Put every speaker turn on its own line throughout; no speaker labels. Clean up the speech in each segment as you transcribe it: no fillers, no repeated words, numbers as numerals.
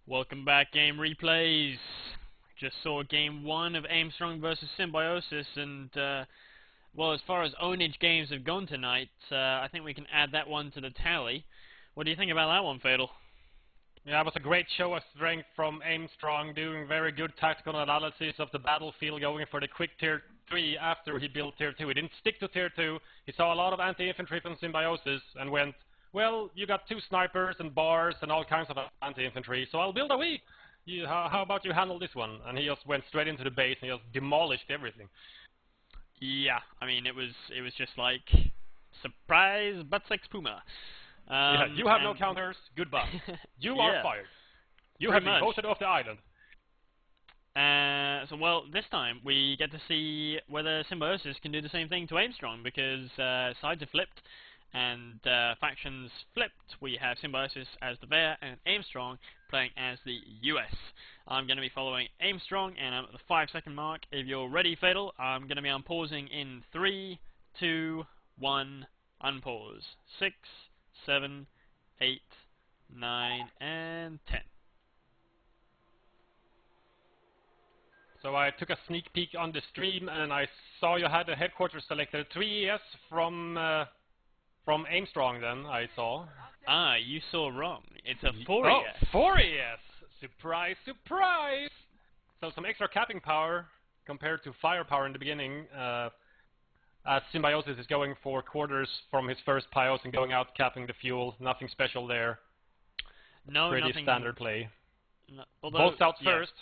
Welcome back, Game Replays. Just saw Game 1 of Aimstrong versus Symbiosis, and, well, as far as ownage games have gone tonight, I think we can add that one to the tally. What do you think about that one, Fatal?
Yeah, it was a great show of strength from Aimstrong, doing very good tactical analysis of the battlefield, going for the quick Tier 3 after he built Tier 2. He didn't stick to Tier 2. He saw a lot of anti-infantry from Symbiosis and went, well, you got 2 snipers and bars and all kinds of anti-infantry, so I'll build a Wii. How about you handle this one? And he just went straight into the base and just demolished everything.
Yeah, I mean, it was just like, surprise, butt sex Puma.
Yeah, you have no counters, goodbye. You are fired. You have been voted off the island.
So, well, this time we get to see whether Symbiosis can do the same thing to Aimstrong, because sides are flipped and factions flipped. We have Symbiosis as the bear and Aimstrong playing as the US. I'm going to be following Aimstrong, and I'm at the 5-second mark. If you're ready, Fatal, I'm going to be unpausing in 3, 2, 1, unpause. 6, 7, 8, 9, and 10.
So I took a sneak peek on the stream, and I saw you had a headquarters selected. 3 ES from Aimstrong, then, I saw.
Ah, you saw wrong. It's a 4
Oh,
ES.
4 ES! Surprise, surprise! So some extra capping power compared to firepower in the beginning, as Symbiosis is going for quarters from his first pyos and going out capping the fuel. Nothing special there.
No,
pretty
nothing
standard play.
Bolts
out first.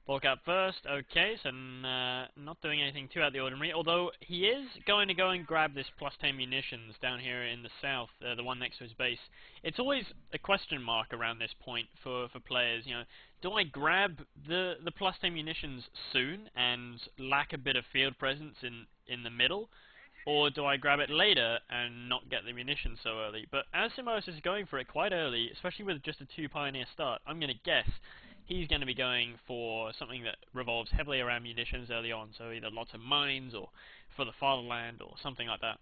Bulk out first, okay, so not doing anything too out of the ordinary, although he is going to go and grab this +10 munitions down here in the south, the one next to his base. It's always a question mark around this point for players, you know, do I grab the +10 munitions soon and lack a bit of field presence in the middle, or do I grab it later and not get the munitions so early? But as Symbiosis is going for it quite early, especially with just a 2 Pioneer start, I'm going to guess he's going to be going for something that revolves heavily around munitions early on, so either lots of mines or for the fatherland or something like that.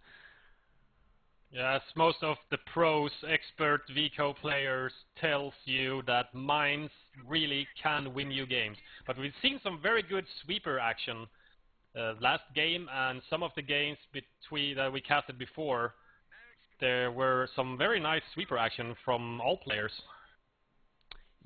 Yes, most of the pros, expert VCO players tells you that mines really can win you games. But we've seen some very good sweeper action last game, and some of the games that we casted before, there were some very nice sweeper action from all players.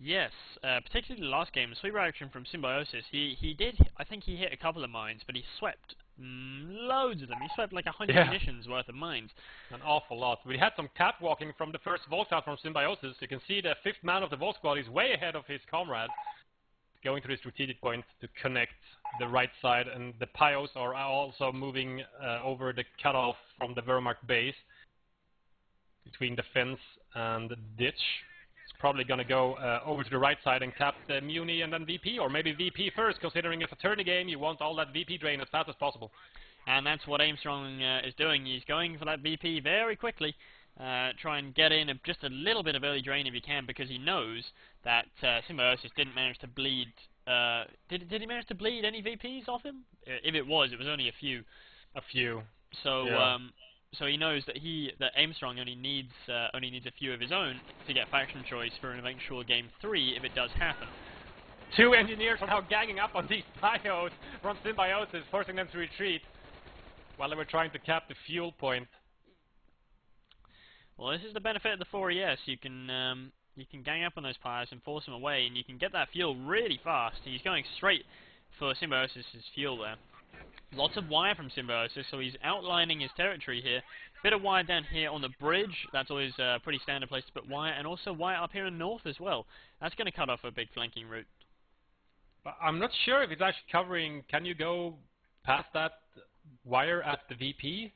Yes, particularly the last game, sweeper action from Symbiosis. He did, I think he hit a couple of mines, but he swept loads of them. He swept like 100 munitions worth of mines.
An awful lot. We had some catwalking from the first Volk out from Symbiosis. You can see the 5th man of the Volk squad is way ahead of his comrade, going to the strategic point to connect the right side, and the Pyos are also moving over the cutoff from the Wehrmacht base between the fence and the ditch. Probably going to go over to the right side and cap the Muni and then VP, or maybe VP first, considering it's a tourney game, you want all that VP drain as fast as possible.
And that's what Aimstrong is doing. He's going for that VP very quickly, try and get in just a little bit of early drain if he can, because he knows that Symbiosis didn't manage to bleed. Did he manage to bleed any VPs off him? If it was only a few.
A few.
So,
yeah.
So he knows that Aimstrong only needs a few of his own to get faction choice for an eventual game 3 if it does happen.
2 engineers are now ganging up on these Pyos from Symbiosis, forcing them to retreat while they were trying to cap the fuel point.
Well, this is the benefit of the 4ES. You can gang up on those Pyos and force them away, and you can get that fuel really fast. He's going straight for Symbiosis' fuel there. Lots of wire from Symbiosis, so he's outlining his territory here. Bit of wire down here on the bridge, that's always a pretty standard place to put wire, and also wire up here in the north as well. That's going to cut off a big flanking route.
But I'm not sure if it's actually covering, can you go past that wire at the VP?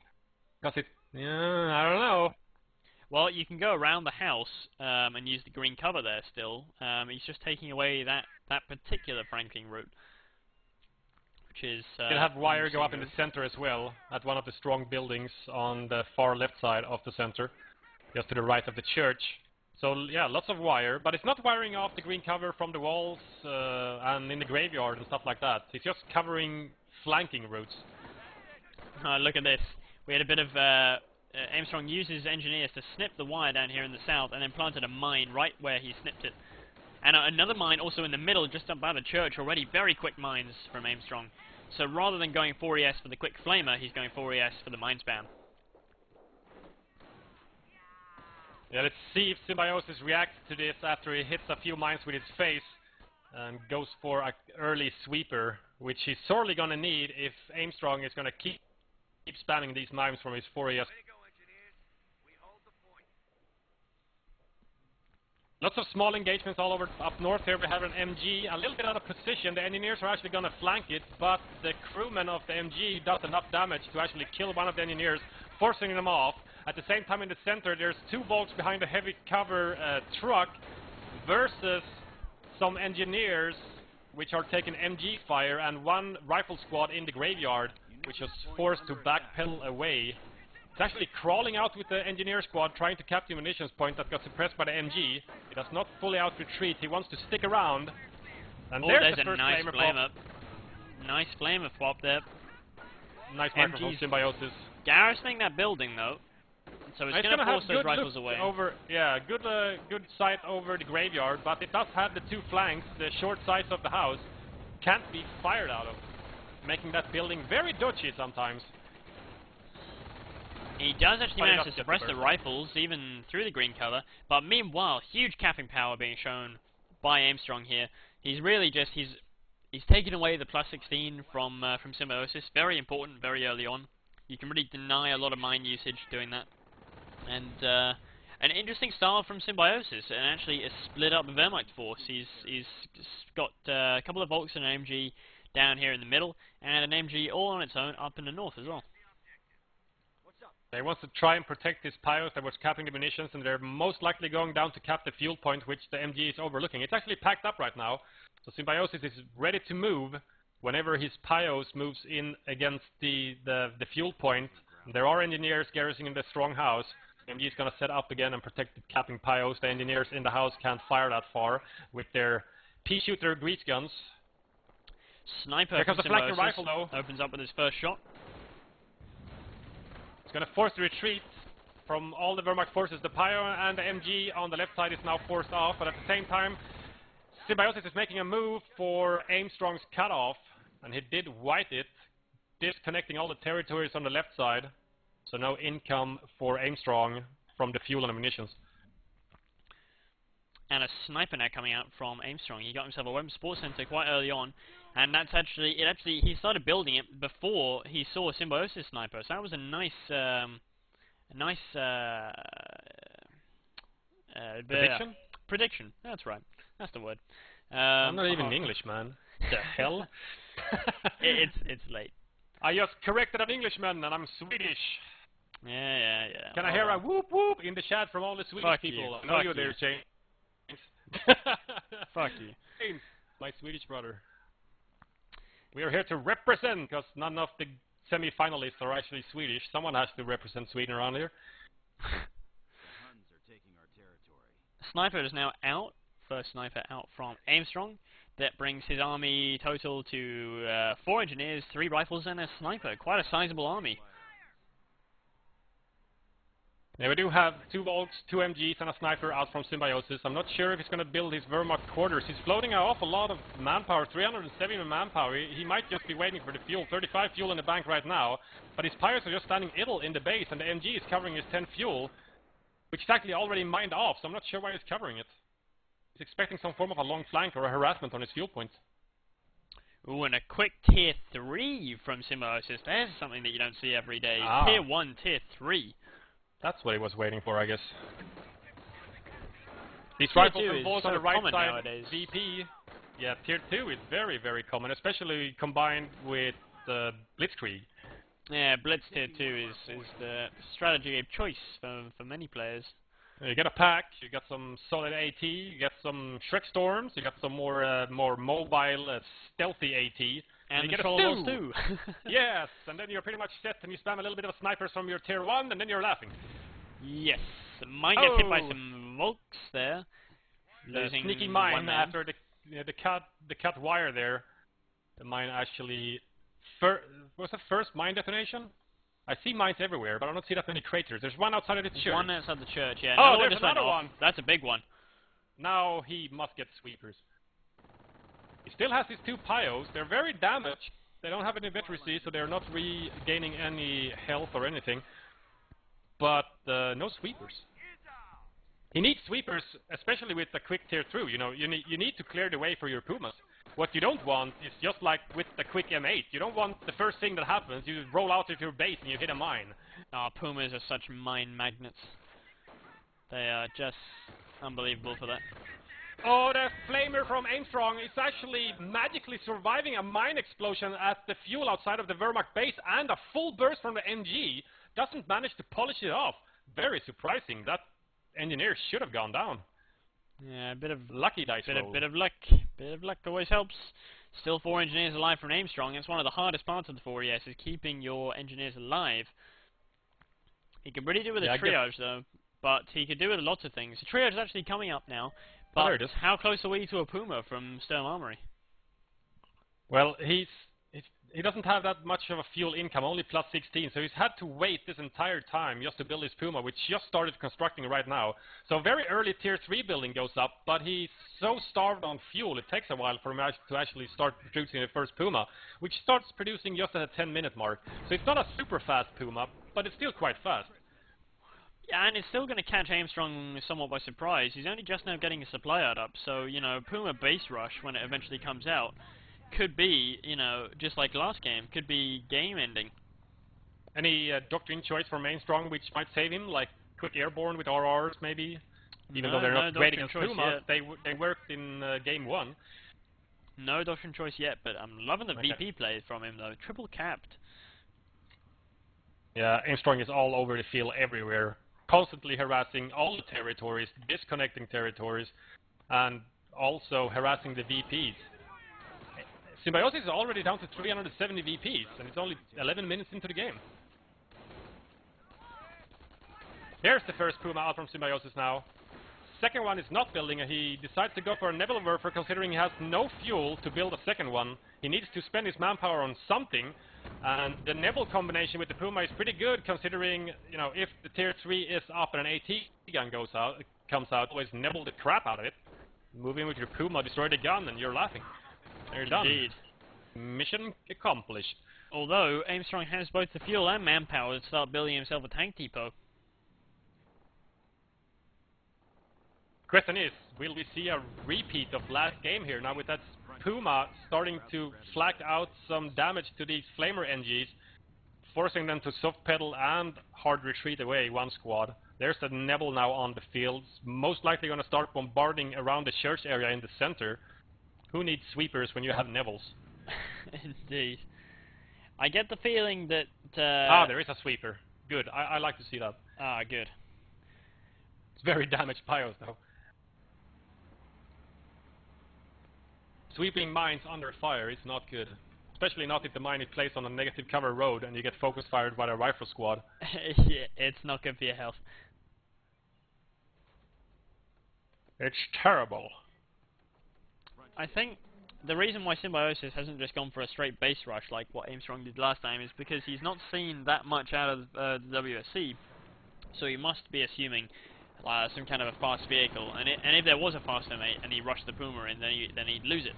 Because I don't know.
Well, you can go around the house and use the green cover there still. He's just taking away that particular flanking route. Is,
you can have wire go up in the center as well, at one of the strong buildings on the far left side of the center, just to the right of the church. So yeah, lots of wire, but it's not wiring off the green cover from the walls and in the graveyard and stuff like that. It's just covering flanking routes.
Look at this. We had a bit of Aimstrong uses engineers to snip the wire down here in the south and then planted a mine right where he snipped it. And another mine also in the middle, just up by the church already. Very quick mines from Aimstrong. So rather than going 4ES for the quick flamer, he's going 4ES for the mine spam.
Yeah, let's see if Symbiosis reacts to this after he hits a few mines with his face and goes for an early sweeper, which he's sorely going to need if Aimstrong is going to keep spamming these mines from his 4ES. Lots of small engagements all over up north here. We have an MG, a little bit out of position. The engineers are actually going to flank it, but the crewman of the MG does enough damage to actually kill one of the engineers, forcing them off. At the same time in the center, there's 2 bolts behind a heavy cover truck versus some engineers which are taking MG fire, and 1 rifle squad in the graveyard, which was forced to backpedal away. It's actually crawling out with the engineer squad, trying to capture the munitions point that got suppressed by the MG. He does not fully out retreat. He wants to stick around. And there's the
a
first
nice
flamer
flame up. Nice flamer swap there.
Nice microphone Symbiosis.
Garrisoning that building though, so it's going to force those rifles away.
Yeah, good sight over the graveyard, but it does have the 2 flanks. The short sides of the house can't be fired out of, making that building very dodgy sometimes.
He does actually manage to suppress the rifles, even through the green cover, but meanwhile, huge capping power being shown by Aimstrong here. He's really just, he's taken away the +16 from Symbiosis, very important, very early on. You can really deny a lot of mine usage doing that. And an interesting style from Symbiosis, and actually a split up Wehrmacht force. He's got a couple of Volks and an MG down here in the middle, and an MG all on its own up in the north as well.
They want to try and protect this Pios that was capping the munitions, and they're most likely going down to cap the fuel point, which the MG is overlooking. It's actually packed up right now, so Symbiosis is ready to move whenever his Pios moves in against the fuel point. There are engineers garrisoning the strong house. The MG is going to set up again and protect the capping Pios. The engineers in the house can't fire that far with their pea-shooter grease guns.
Sniper
Here comes the flanking rifle, though.
Opens up with his first shot.
It's going to force the retreat from all the Wehrmacht forces. The Pio and the MG on the left side is now forced off, but at the same time, Symbiosis is making a move for Aimstrong's cutoff, and he did white it, disconnecting all the territories on the left side, so no income for Aimstrong from the fuel and the munitions.
And a sniper now coming out from Aimstrong. He got himself a weapon sports center quite early on, and that's actually he started building it before he saw a Symbiosis sniper. So that was a nice
prediction.
Prediction. That's right. That's the word.
I'm not even English, man. The hell?
It's late.
I just corrected an Englishman, and I'm Swedish.
Yeah.
Can I hear a whoop whoop in the chat from all the Swedish people? I know you're there, James.
Fuck you.
James, my Swedish brother. We are here to represent, because none of the semi-finalists are actually Swedish. Someone has to represent Sweden around here.
Huns are taking our territory.
Sniper is now out. First sniper out from Aimstrong. That brings his army total to 4 engineers, 3 rifles, and a sniper. Quite a sizable army.
Yeah, we do have 2 Volks, 2 MGs, and a sniper out from Symbiosis. I'm not sure if he's going to build his Wehrmacht quarters. He's floating an awful lot of manpower, 370 manpower. He might just be waiting for the fuel. 35 fuel in the bank right now, but his Pyres are just standing idle in the base, and the MG is covering his 10 fuel, which is actually already mined off, so I'm not sure why he's covering it. He's expecting some form of a long flank or a harassment on his fuel points.
Ooh, and a quick tier 3 from Symbiosis. There's something that you don't see every day. Tier 1, tier 3.
That's what he was waiting for, I guess. These rifles and bolts on the right side
nowadays.
VP. Yeah, tier 2 is very, very common, especially combined with Blitzkrieg.
Yeah, Blitz tier 2 is the strategy of choice for many players.
You get a pack, you got some solid AT, you get some Shrek Storms, you got some more mobile, stealthy AT.
And
you get a
stew! Too.
Yes, and then you're pretty much set, and you spam a little bit of snipers from your tier 1, and then you're laughing.
Yes, might get hit by some Volks there. Losing
sneaky mine after the cut wire there. The mine actually was the first mine detonation. I see mines everywhere, but I don't see that many craters. There's one outside of the church.
One outside the church, yeah.
Oh, there's another one.
That's a big one.
Now he must get sweepers. He still has his 2 Pyos. They're very damaged. They don't have any Veteracy, so they're not regaining any health or anything. But no sweepers. He needs sweepers, especially with the quick tear through. You know, you need to clear the way for your Pumas. What you don't want is just like with the quick M8. You don't want the first thing that happens, you roll out of your base and you hit a mine.
Oh, Pumas are such mine magnets. They are just unbelievable for that.
Oh, the flamer from Aimstrong is actually magically surviving a mine explosion at the fuel outside of the Wehrmacht base, and a full burst from the MG. Doesn't manage to polish it off. Very surprising. That engineer should have gone down.
Yeah, a bit of
lucky dice roll.
Bit of luck. Bit of luck always helps. Still 4 engineers alive from Aimstrong. It's one of the hardest parts of the 4ES, is keeping your engineers alive. He could really do with a triage though, but he could do with lots of things. The triage is actually coming up now. But
there it is.
How close are we to a Puma from Sturm Armory?
Well, he doesn't have that much of a fuel income, only plus 16, so he's had to wait this entire time just to build his Puma, which just started constructing right now. So very early tier 3 building goes up, but he's so starved on fuel, it takes a while for him to actually start producing the first Puma, which starts producing just at a 10-minute mark. So it's not a super fast Puma, but it's still quite fast.
Yeah, and it's still going to catch Aimstrong somewhat by surprise. He's only just now getting his supply out up, so, you know, Puma base rush, when it eventually comes out, could be, you know, just like last game, could be game-ending.
Any doctrine choice from Aimstrong which might save him, like quick airborne with RRs maybe? Even though they're not great against Pumas, they worked in game 1.
No doctrine choice yet, but I'm loving the VP play from him though. Triple capped.
Yeah, Aimstrong is all over the field everywhere. Constantly harassing all the territories, disconnecting territories, and also harassing the VPs. Symbiosis is already down to 370 VPs, and it's only 11 minutes into the game. Here's the first Puma out from Symbiosis now. Second one is not building, and he decides to go for a Nebelwerfer considering he has no fuel to build a second one. He needs to spend his manpower on something, and the Nebel combination with the Puma is pretty good considering, you know, if the tier 3 is up and an AT gun comes out, always Nebel the crap out of it. Move in with your Puma, destroy the gun, and you're laughing. You're done.
Indeed.
Mission accomplished. Although
Aimstrong has both the fuel and manpower to start building himself a tank depot.
Question is, will we see a repeat of last game here now with that Puma starting to flak out some damage to these Flamer NGs, forcing them to soft pedal and hard retreat away one squad. There's the Nebel now on the field, most likely going to start bombarding around the church area in the center. Who needs sweepers when you have Nebels?
Indeed. I get the feeling that...
there is a sweeper. Good, I like to see that.
Ah, good.
It's very damaged Pyos though. Sweeping mines under fire is not good. Especially not if the mine is placed on a negative cover road and you get focus fired by a rifle squad.
Yeah, it's not good for your health.
It's terrible.
I think the reason why Symbiosis hasn't just gone for a straight base rush like what Aimstrong did last time is because he's not seen that much out of the WSC. So he must be assuming some kind of a fast vehicle, and if there was a fast M8 and he rushed the Puma in, then he'd lose it,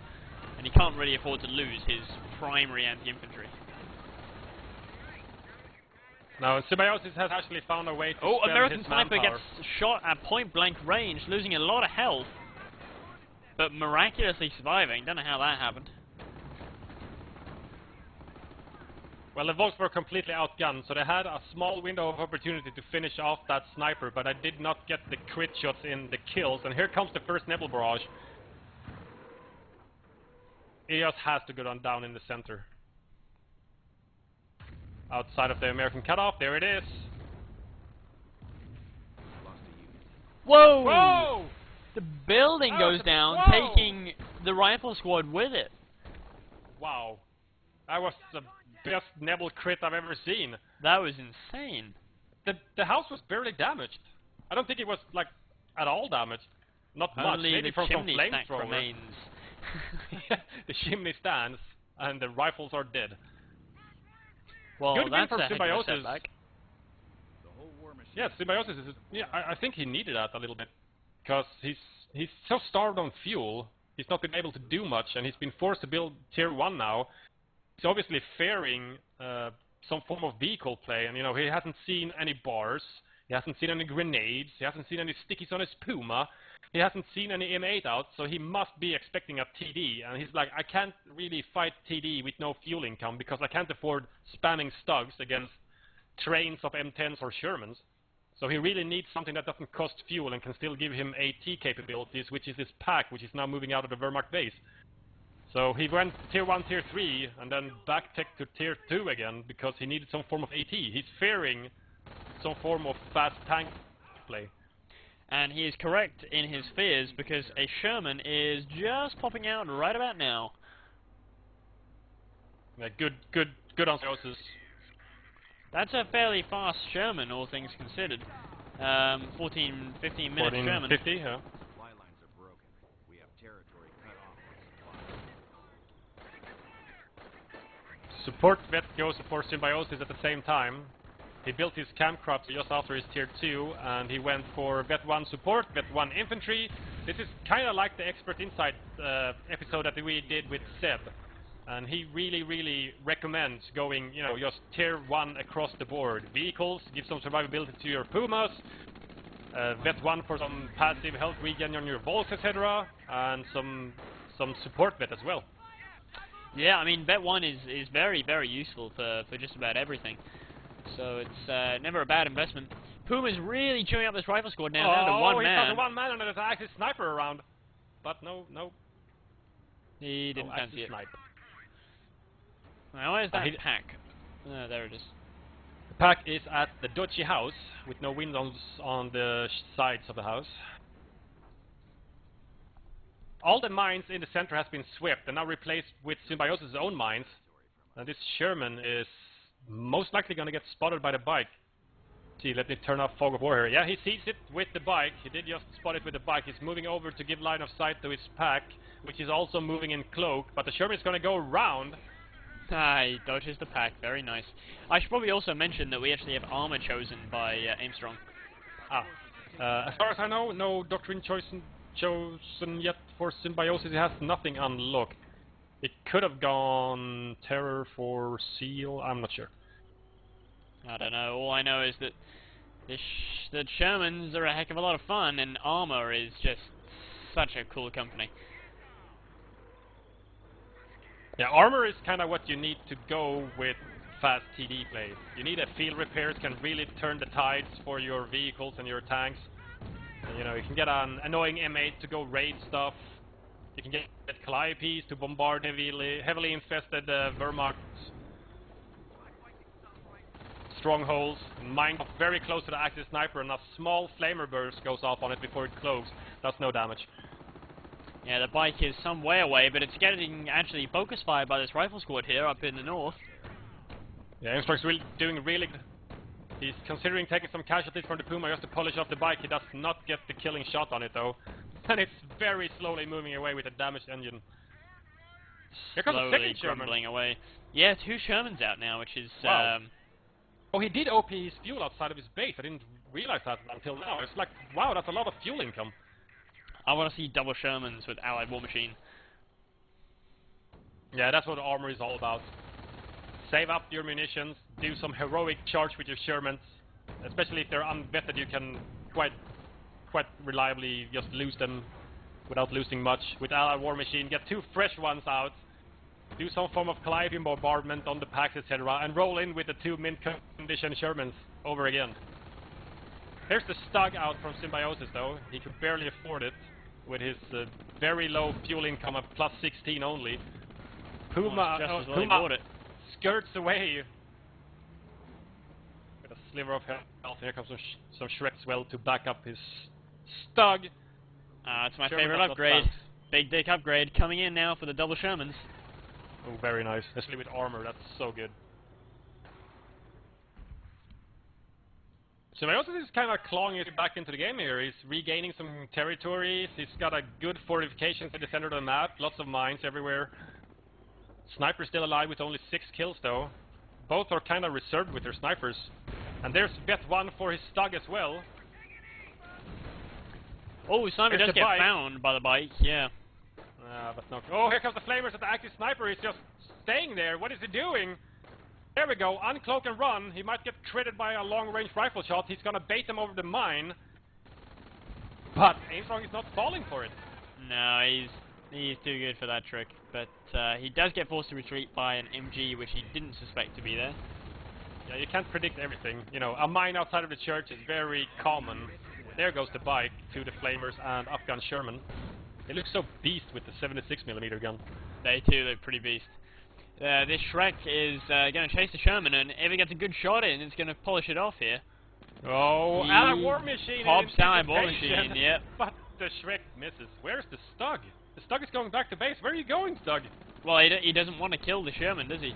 and he can't really afford to lose his primary anti-infantry.
Now Symbiosis has actually found a way to spend
American
his
Sniper
manpower.
gets shot at point-blank range, losing a lot of health, but miraculously surviving. Don't know how that happened.
Well, the Volks were completely outgunned, so they had a small window of opportunity to finish off that sniper, but I did not get the crit shots in the kills, and here comes the first Nebel barrage. EOS has to go down in the center. Outside of the American cutoff, there it is.
Whoa!
Whoa!
The building goes down,
whoa!
taking the rifle squad with it.
Wow. That was the best Nebel crit I've ever seen.
That was insane.
The house was barely damaged. I don't think it was, like, at all damaged. Not much,
Only
maybe
the
from some
chimney stack
flamethrower.
remains.
The chimney stands, and the rifles are dead.
Well,
Good win
that's
from
a heck of a
Symbiosis.
setback.
The whole war machine.
Yeah, Symbiosis is... Yeah, I think he needed that a little bit. because he's so starved on fuel. He's not been able to do much, and he's been forced to build tier 1 now. He's obviously fearing some form of vehicle play, and you know, he hasn't seen any bars, he hasn't seen any grenades, he hasn't seen any stickies on his Puma, he hasn't seen any M8 out, so he must be expecting a TD, and he's like, I can't really fight TD with no fuel income, because I can't afford spamming Stugs against trains of M10s or Shermans. So he really needs something that doesn't cost fuel and can still give him AT capabilities, which is his pack, which is now moving out of the Wehrmacht base. So he went tier 1, tier 3, and then back-tech to tier 2 again, because he needed some form of AT. He's fearing some form of fast tank play.
And he is correct in his fears, because a Sherman is just popping out right about now.
Yeah, good on Symbiosis.
That's a fairly fast Sherman, all things considered. 14, 15 minutes Sherman.
50, yeah.
Supply lines are broken. We have territory cut off from supply.
Support vet goes for Symbiosis at the same time. He built his camp crop just after his tier 2, and he went for vet 1 support, vet 1 infantry. This is kind of like the Expert Insight episode that we did with Seb. And he really recommends going, you know, just tier 1 across the board. Vehicles, give some survivability to your Pumas, vet 1 for some passive health regen on your Volks, etc. And some support vet as well.
Yeah, I mean, vet 1 is very useful for just about everything. So it's never a bad investment. Puma's really chewing up this rifle squad now, down to one man.
Oh, he's got one man and there's an active sniper around. But no.
He didn't fancy it.
Snipe.
Now, where's that pack? There it is.
The pack is at the Dodgy house, with no windows on the sides of the house. All the mines in the center has been swept and now replaced with Symbiosis' own mines. And this Sherman is most likely going to get spotted by the bike. See, let me turn off Fog of War here. Yeah, he sees it with the bike. He did just spot it with the bike. He's moving over to give line of sight to his pack, which is also moving in cloak. But the Sherman is going to go around.
Ah, he dodges the pack. Very nice. I should probably also mention that we actually have armor chosen by Aimstrong.
As far as I know, no doctrine chosen yet for Symbiosis. It has nothing unlocked. It could have gone Terror for Seal. I'm not sure.
I don't know. All I know is that the Shermans are a heck of a lot of fun, and armor is just such a cool company.
Yeah, armor is kind of what you need to go with fast TD play. You need a field repairs can really turn the tides for your vehicles and your tanks. And, you know, you can get an annoying M8 to go raid stuff. You can get Calliopes to bombard heavily infested Wehrmacht strongholds. Mine got very close to the active sniper, and a small flamer burst goes off on it before it cloaks. Does no damage.
Yeah, the bike is some way away, but it's getting actually focus fired by this rifle squad here up in the north.
Yeah, Aimstrong's doing really good. He's considering taking some casualties from the Puma just to polish off the bike. He does not get the killing shot on it though. And it's very slowly moving away with a damaged engine. Here comes a second Sherman.
Crumbling away. Yeah, 2 Shermans out now, which is...
Wow. Oh, he did OP his fuel outside of his base. I didn't realize that until now. It's like, wow, that's a lot of fuel income.
I want to see double Shermans with Allied War Machine.
Yeah, that's what armor is all about. Save up your munitions, do some heroic charge with your Shermans. Especially if they're unvetted, you can quite reliably just lose them without losing much. With Allied War Machine, get 2 fresh ones out, do some form of Calliope bombardment on the packs, etc., and roll in with the 2 mint condition Shermans over again. Here's the Stug out from Symbiosis though. He could barely afford it with his very low fuel income of plus 16 only. Puma skirts away with a sliver of health. Here comes some Shreks well to back up his Stug.
It's my favorite upgrade. Big dick upgrade coming in now for the double Shermans.
Oh, very nice. Especially with armor, that's so good. Symbiosis is kind of clawing it back into the game here. He's regaining some territories. He's got a good fortifications in the center of the map. Lots of mines everywhere. Sniper's still alive with only 6 kills though. Both are kind of reserved with their snipers. And there's bet 1 for his Stug as well.
Oh, Sniper
There's
does
the
get
bike.
found by the bike, yeah.
But no. Oh, here comes the flamers at the active sniper. He's just staying there. What is he doing? There we go. Uncloak and run. He might get critted by a long-range rifle shot. He's gonna bait him over the mine. But Aimstrong is not falling for it.
No, he's too good for that trick. But he does get forced to retreat by an MG, which he didn't suspect to be there.
Yeah, you can't predict everything. You know, a mine outside of the church is very common. There goes the bike to the flamers and upgun Sherman. They look so beast with the 76mm gun.
They too, they're pretty beast. This Shrek is going to chase the Sherman, and if he gets a good shot in, it's going to polish it off here.
Oh,
He
and a war machine!
pops
in
out a war
anticipation.
machine, yep.
But the Shrek misses. Where's the Stug? The Stug is going back to base. Where are you going, Stug?
Well, he doesn't want to kill the Sherman, does he?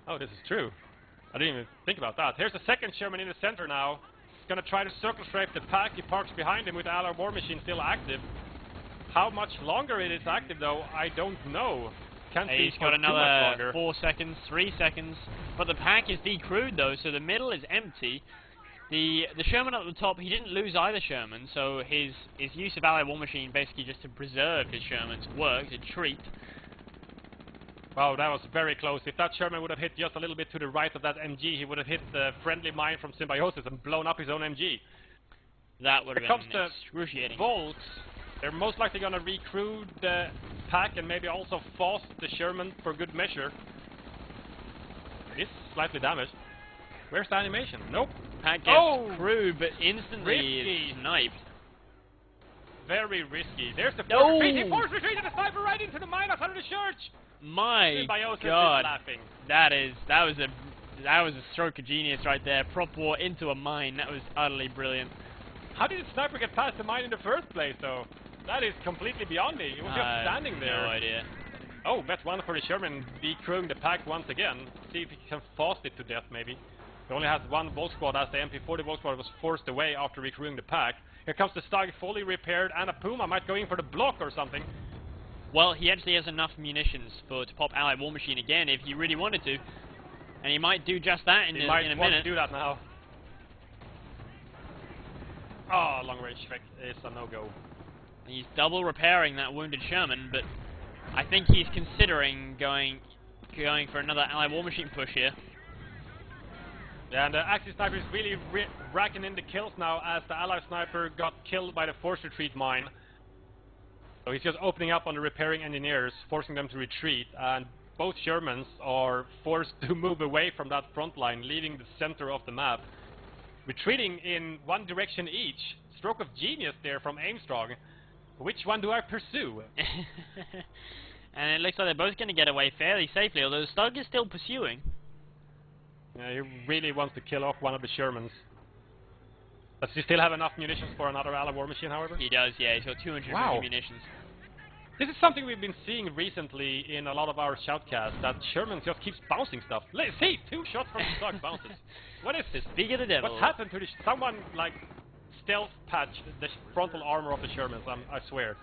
Oh, this is true. I didn't even think about that. Here's the second Sherman in the center now. He's gonna try to circle strafe the pack. He parks behind him with the Allied war machine still active. How much longer it is active, though, I don't know. Can't see
He's
for
got
too much
another
longer.
4 seconds, 3 seconds, but the pack is decrewed though, so the middle is empty. The Sherman at the top, he didn't lose either Sherman, so his use of Allied war machine basically just to preserve his Shermans worked, a treat.
Wow, that was very close. If that Sherman would have hit just a little bit to the right of that MG, he would have hit the friendly mine from Symbiosis and blown up his own MG.
That would
Here
have
comes
been
the
excruciating.
Volts. They're most likely going to recruit the pack and maybe also force the Sherman for good measure. It is slightly damaged. Where's the animation? Nope.
Pack gets
Oh!
crewed, but instantly
Risky.
is sniped.
Very risky. There's the
No!
force retreat. He force retreated the sniper right into the mine outside of the church.
My
Symbiosis
God,
is laughing.
that was a stroke of genius right there. Prop war into a mine. That was utterly brilliant.
How did the sniper get past the mine in the first place, though? That is completely beyond me. He was just standing there.
No idea.
Oh, that's one for the Sherman, decrewing the pack once again. See if he can force it to death, maybe. He only has one Volt Squad, as the MP40 Volt Squad was forced away after recrewing the pack. Here comes the Stug, fully repaired, and a Puma might go in for the block or something.
Well, he actually has enough munitions to pop Allied War Machine again if he really wanted to. And he might do just that in
He
a
might want
minute.
to do that now. Oh, long range Shrek is a no-go.
He's double repairing that wounded Sherman, but I think he's considering going for another Allied War Machine push here.
Yeah, and the Axis Sniper is really racking in the kills now as the Allied Sniper got killed by the force retreat mine. So he's just opening up on the repairing engineers, forcing them to retreat, and both Shermans are forced to move away from that front line, leaving the center of the map. Retreating in one direction each. Stroke of genius there from Aimstrong. Which one do I pursue?
And it looks like they're both going to get away fairly safely, although Stug is still pursuing.
Yeah, he really wants to kill off one of the Shermans. Does he still have enough munitions for another Allied war machine, however?
He does, yeah, he's got 250
Wow.
munitions.
This is something we've been seeing recently in a lot of our shoutcasts, that Sherman just keeps bouncing stuff. Let's see, 2 shots from the Stug bounces. What is this?
Speak of the devil.
What's happened to the someone, like, stealth patch the frontal armor of the Shermans, I swear.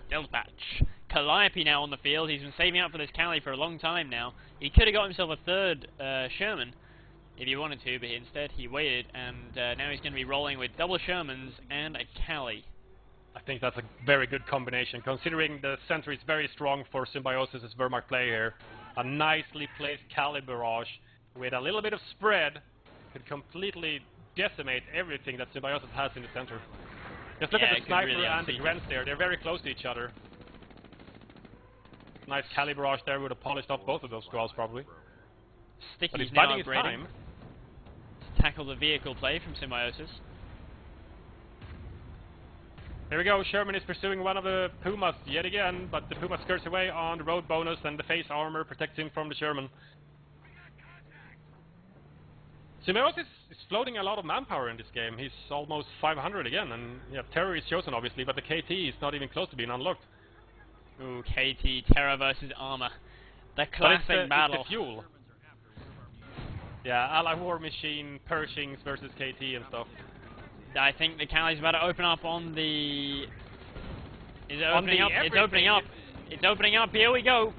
Stealth patch. Calliope now on the field. He's been saving up for this Cali for a long time now. He could have got himself a third Sherman if he wanted to, but instead he waited, and now he's going to be rolling with double Shermans and a Cali.
I think that's a very good combination, considering the center is very strong for Symbiosis' Wehrmacht play here. A nicely placed Cali barrage with a little bit of spread could completely decimate everything that Symbiosis has in the center. Just look
Yeah,
at
it
the
could
sniper
really
and the
unseat
Grents there, they're very close to each other. Nice Cali barrage there, would have polished off both of those squads probably. But
Sticky's
he's
now
biding his
upgrading
time.
to tackle the vehicle play from Symbiosis.
Here we go, Sherman is pursuing one of the Pumas yet again, but the Puma skirts away on the road bonus and the face armor protects him from the Sherman. Symbiosis is floating a lot of manpower in this game. He's almost 500 again, and yeah, Terror is chosen obviously, but the KT is not even close to being unlocked.
Ooh, KT, Terror versus Armor. The
But it's
classic battle.
It's the fuel. Yeah, Allied War Machine, Pershings versus KT and stuff.
I think the Cali's about to open up on the... Is it
On
opening
the
up? It's
everything.
opening up. It's opening up. Here we go.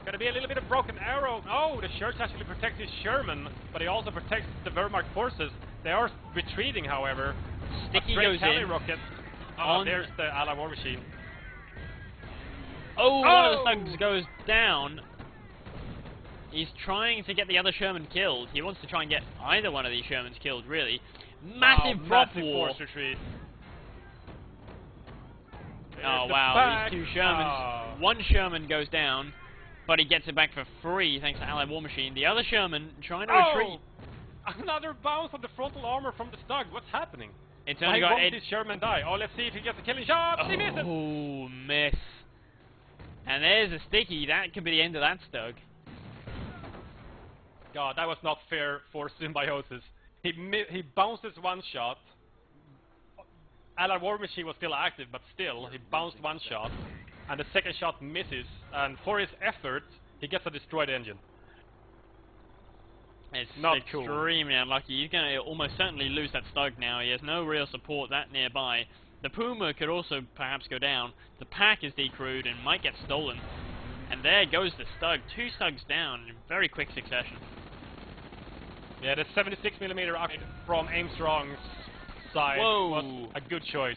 Gonna be a little bit of broken arrow. Oh, the Church actually protects his Sherman, but he also protects the Wehrmacht forces. They are retreating, however.
Sticky
A
goes
Cali
in.
rocket. Oh,
On-
there's the Allied War Machine.
Oh, one of the
Oh!
thugs goes down. He's trying to get the other Sherman killed. He wants to try and get either one of these Shermans killed, really. Massive prop
massive
war.
force retreat.
Oh
There's the
wow,
back.
these two Shermans.
Oh.
One Sherman goes down, but he gets it back for free thanks to Allied War Machine. The other Sherman trying to retreat.
Another bounce on the frontal armor from the Stug. What's happening?
It's
Why
only got
won't this Sherman die? Oh, let's see if he gets a killing shot. He misses.
Oh, miss. And there's a sticky. That could be the end of that Stug.
God, that was not fair for Symbiosis. He bounces one shot. Allied War Machine was still active, but still, he bounced one shot. And the second shot misses. And for his effort, he gets a destroyed engine.
It's
Not cool.
extremely unlucky. He's going to almost certainly lose that Stug now. He has no real support that nearby. The Puma could also perhaps go down. The pack is decrewed and might get stolen. And there goes the Stug. 2 Stugs down in very quick succession.
Yeah, the 76mm upgrade from Aimstrong's side was a good choice.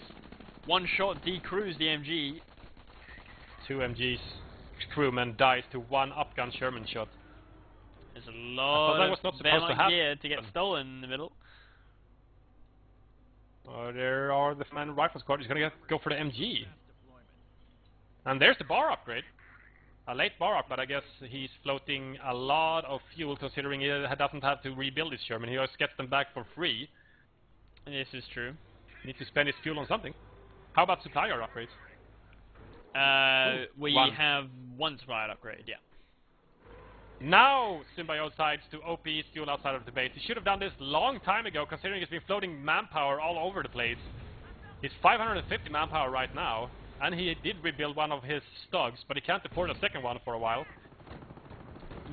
One shot decrews the MG.
2 MGs. Crewman dies to 1 upgun Sherman shot.
There's a lot
that was not
of
supposed to happen.
gear to get stolen in the middle.
There are the man rifle squad. He's gonna go for the MG. And there's the bar upgrade. A late bar up, but I guess he's floating a lot of fuel considering he doesn't have to rebuild his Sherman. He always gets them back for free.
This is true.
Needs to spend his fuel on something. How about supplier upgrades?
We
one.
have 1 supplier upgrade, yeah.
Now Symbiote decides to OP his fuel outside of the base. He should have done this long time ago, considering he's been floating manpower all over the place. He's 550 manpower right now, and he did rebuild one of his Stugs, but he can't afford a second one for a while.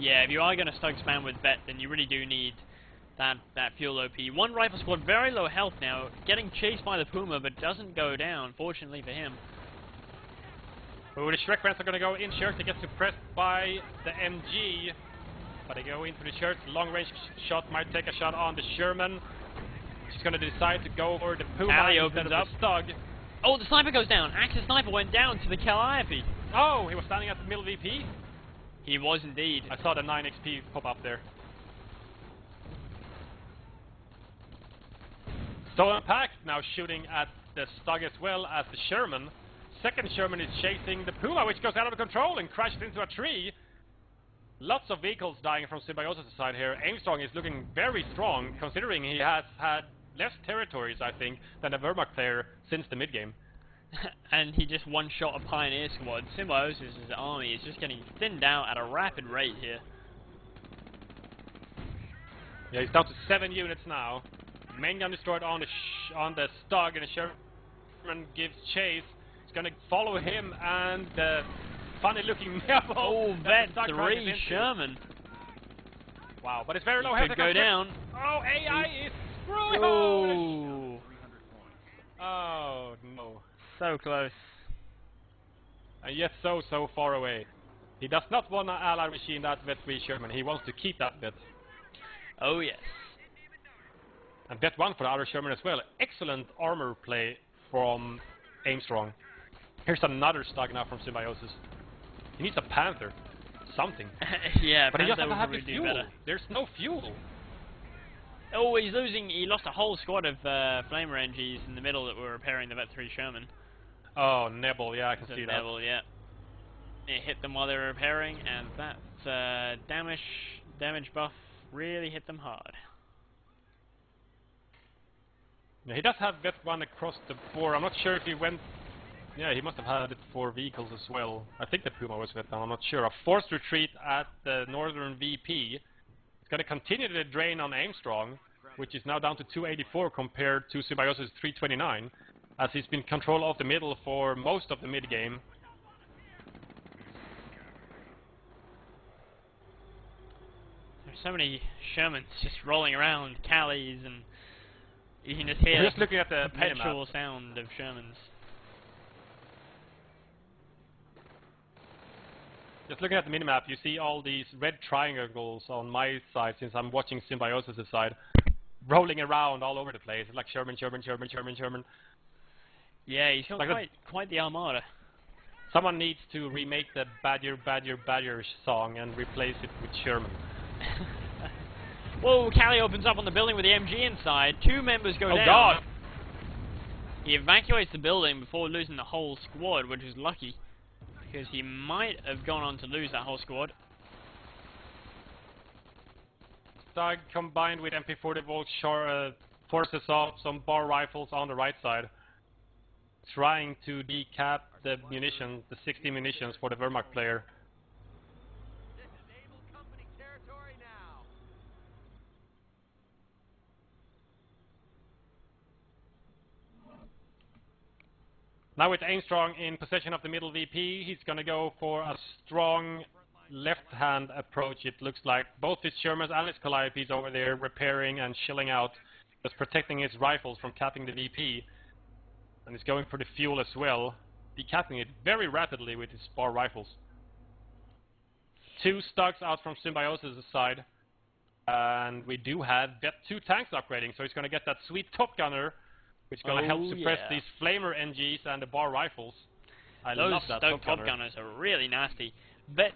Yeah, if you are going to Stug spam with vet, then you really do need that fuel OP. 1 rifle squad, very low health now, getting chased by the Puma, but doesn't go down, fortunately for him.
Oh, the Shrek Rants are going to go in church. They get suppressed by the MG. But they go into the church. Long range shot might take a shot on the Sherman. She's going to decide to go for the Puma
Cali
instead
opens
of
up.
the Stug.
Oh, the sniper goes down. Axis sniper went down to the Calliope.
Oh, he was standing at the middle VP.
He was indeed.
I saw the 9 XP pop up there. Stolen Pack now shooting at the Stug as well as the Sherman. Second Sherman is chasing the Puma, which goes out of control and crashes into a tree. Lots of vehicles dying from Symbiosis' side here. Aimstrong is looking very strong, considering he has had less territories, I think, than a Wehrmacht player since the mid-game.
And he just one-shot a Pioneer squad. Symbiosis' army is just getting thinned out at a rapid rate here.
Yeah, he's down to 7 units now. Main gun destroyed on the Stug, and the Sherman gives chase. Gonna follow him, and the funny-looking Mabo.
Oh, vet 3 Sherman.
Wow, but it's very low
He
health.
could go down.
Oh, AI is screwing.
Oh.
Oh no.
So close.
And yet so far away. He does not want an allied machine that vet 3 Sherman. He wants to keep that vet.
Oh yes.
And vet 1 for the other Sherman as well. Excellent armor play from Aimstrong. Here's another Stug now from Symbiosis. He needs a Panther. Something.
Yeah,
but he doesn't
Panther
have
would
the
do
fuel.
better.
There's no fuel.
Oh, he's losing. He lost a whole squad of Flamer NGs in the middle that were repairing the Vet 3 Sherman.
Oh, Nebel, yeah, I can see that.
Nebel, yeah. It hit them while they were repairing, and that damage buff really hit them hard.
Yeah, he does have Vet 1 across the board. I'm not sure if he went... Yeah, he must have had it for vehicles as well. I think the Puma was Vet 1, I'm not sure. A forced retreat at the northern VP. It's going to continue the drain on Aimstrong, which is now down to 284 compared to Symbiosis 329, as he's been control of the middle for most of the mid-game.
There's so many Shermans just rolling around, Callies, and you can just hear
We're just looking at the
perpetual sound of Shermans.
Just looking at the minimap, you see all these red triangles on my side, since I'm watching Symbiosis' side. rolling around all over the place. It's like Sherman.
Yeah, he's got
Like
quite the armada.
Someone needs to remake the Badger song and replace it with Sherman.
Whoa, Callie opens up on the building with the MG inside. 2 members go down.
Oh god!
He evacuates the building before losing the whole squad, which is lucky, because he might have gone on to lose that whole squad.
Stug combined with MP40 Volt forces off some bar rifles on the right side, trying to decap the munitions, the 60 munitions for the Wehrmacht player.
This is Able Company territory now.
Now with Aimstrong in possession of the middle VP, he's going to go for a strong left-hand approach. It looks like both his Shermans and his Calliopes over there repairing and chilling out, just protecting his rifles from capping the VP. And he's going for the fuel as well, decapping it very rapidly with his bar rifles. 2 Stugs out from Symbiosis' side, and we do have Vet 2 tanks upgrading, so he's going to get that sweet Top Gunner, which is going to help suppress these Flamer NGs and the bar rifles. I love that
Those Top Gunners are really nasty. But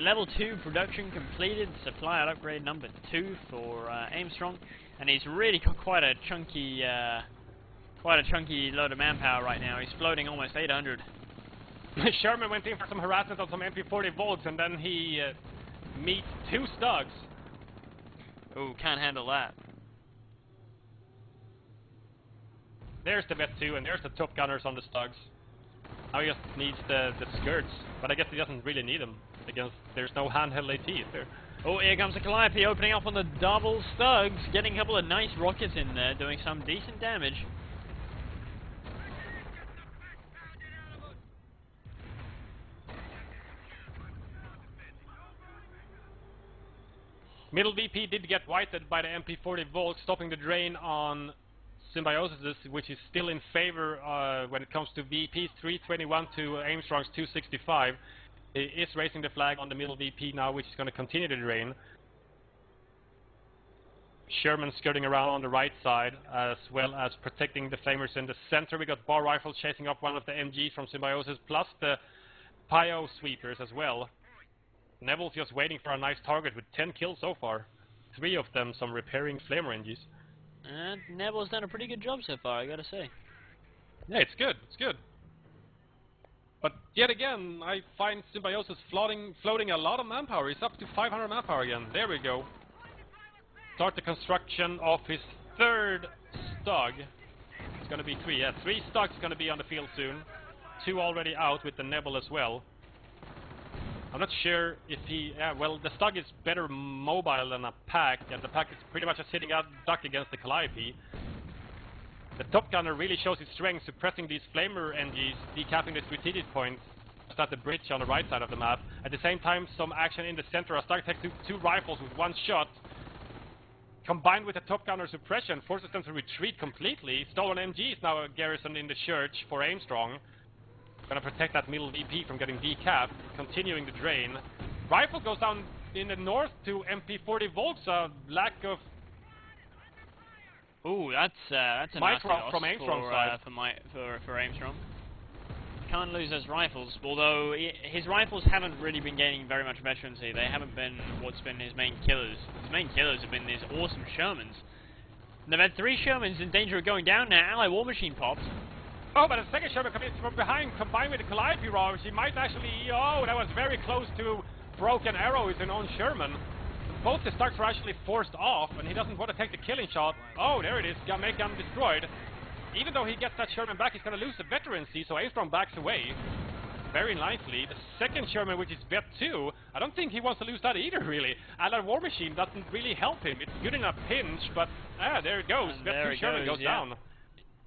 level 2 production completed, supply upgrade number 2 for Aimstrong, and he's really got quite a chunky load of manpower right now. He's floating almost 800.
Sherman went in for some harassment on some MP40 Volts, and then he meets 2 Stugs.
Oh, can't handle that.
There's the Vet 2, and there's the Top Gunners on the Stugs. Now he just needs the skirts, but I guess he doesn't really need them. Against, there's no handheld AT, is there?
Oh, here comes the Calliope opening up on the double Stugs, getting a couple of nice rockets in there, doing some decent damage.
Middle VP did get whited by the MP40 Volt, stopping the drain on Symbiosis, which is still in favor when it comes to VP's 321 to Aimstrong's 265. He is raising the flag on the middle VP now, which is going to continue the drain. Sherman skirting around on the right side, as well as protecting the Flamers in the center. We got bar rifles chasing up one of the MGs from Symbiosis, plus the Pio sweepers as well. Neville's just waiting for a nice target with 10 kills so far. 3 of them some repairing Flamer NGs.
And Neville's done a pretty good job so far, I gotta say.
Yeah, it's good, it's good. But yet again, I find Symbiosis floating a lot of manpower. He's up to 500 manpower again. There we go. Start the construction of his 3rd Stug. It's gonna be 3, yeah. 3 Stugs gonna be on the field soon. 2 already out with the Neville as well. I'm not sure if he... Yeah, well, the Stug is better mobile than a Pack, and the Pack is pretty much just sitting out duck against the Calliope. The Top Gunner really shows his strength, suppressing these Flamer NGs, decapping the strategic points just at the bridge on the right side of the map. At the same time, some action in the center. A Stug takes 2 rifles with 1 shot. Combined with the Top Gunner suppression, forces them to retreat completely. Stolen MG is now garrisoned in the church for Aimstrong. Gonna protect that middle VP from getting decapped, continuing the drain. Rifle goes down in the north to MP40 Volts, lack of...
Ooh, that's a nasty loss
from Aimstrong's side.
For Aimstrong. Can't lose those rifles, although his rifles haven't really been gaining very much veterancy. They haven't been what's been his main killers. His main killers have been these awesome Shermans. And they've had 3 Shermans in danger of going down now. Ally War Machine popped.
Oh, but a second Sherman comes from behind, combined with the Calliope round. She might actually... Oh, that was very close to broken arrows in on Sherman. Both the Stugs were actually forced off, and he doesn't want to take the killing shot. Oh, there it is. Make gun destroyed. Even though he gets that Sherman back, he's going to lose the veterancy, so Aimstrong backs away. Very nicely. The second Sherman, which is Vet 2, I don't think he wants to lose that either, really. Allied War Machine doesn't really help him. It's good in a pinch, but... there it goes.
And
Vet 2 Sherman goes down.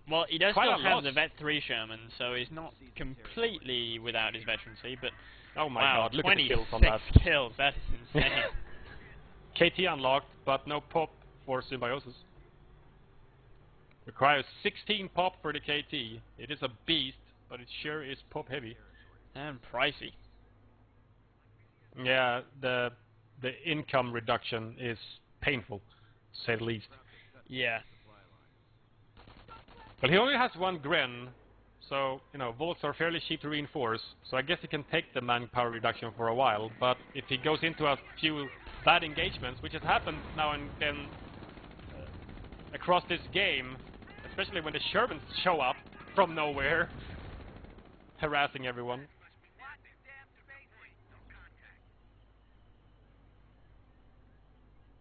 Well, he does
Quite
still have
loss.
the Vet 3 Sherman, so he's not completely without his veterancy, but...
Oh my
wow,
god, look at the kills on that.
26 kills, that's insane.
KT unlocked, but no pop for Symbiosis. Requires 16 pop for the KT. It is a beast, but it sure is pop heavy.
And pricey.
Yeah, the income reduction is painful, to say the least.
Yeah.
But he only has one Gren, so, you know, Volks are fairly cheap to reinforce, so I guess he can take the manpower reduction for a while, but if he goes into a few bad engagements, which has happened now and then across this game, especially when the Shermans show up from nowhere, harassing everyone.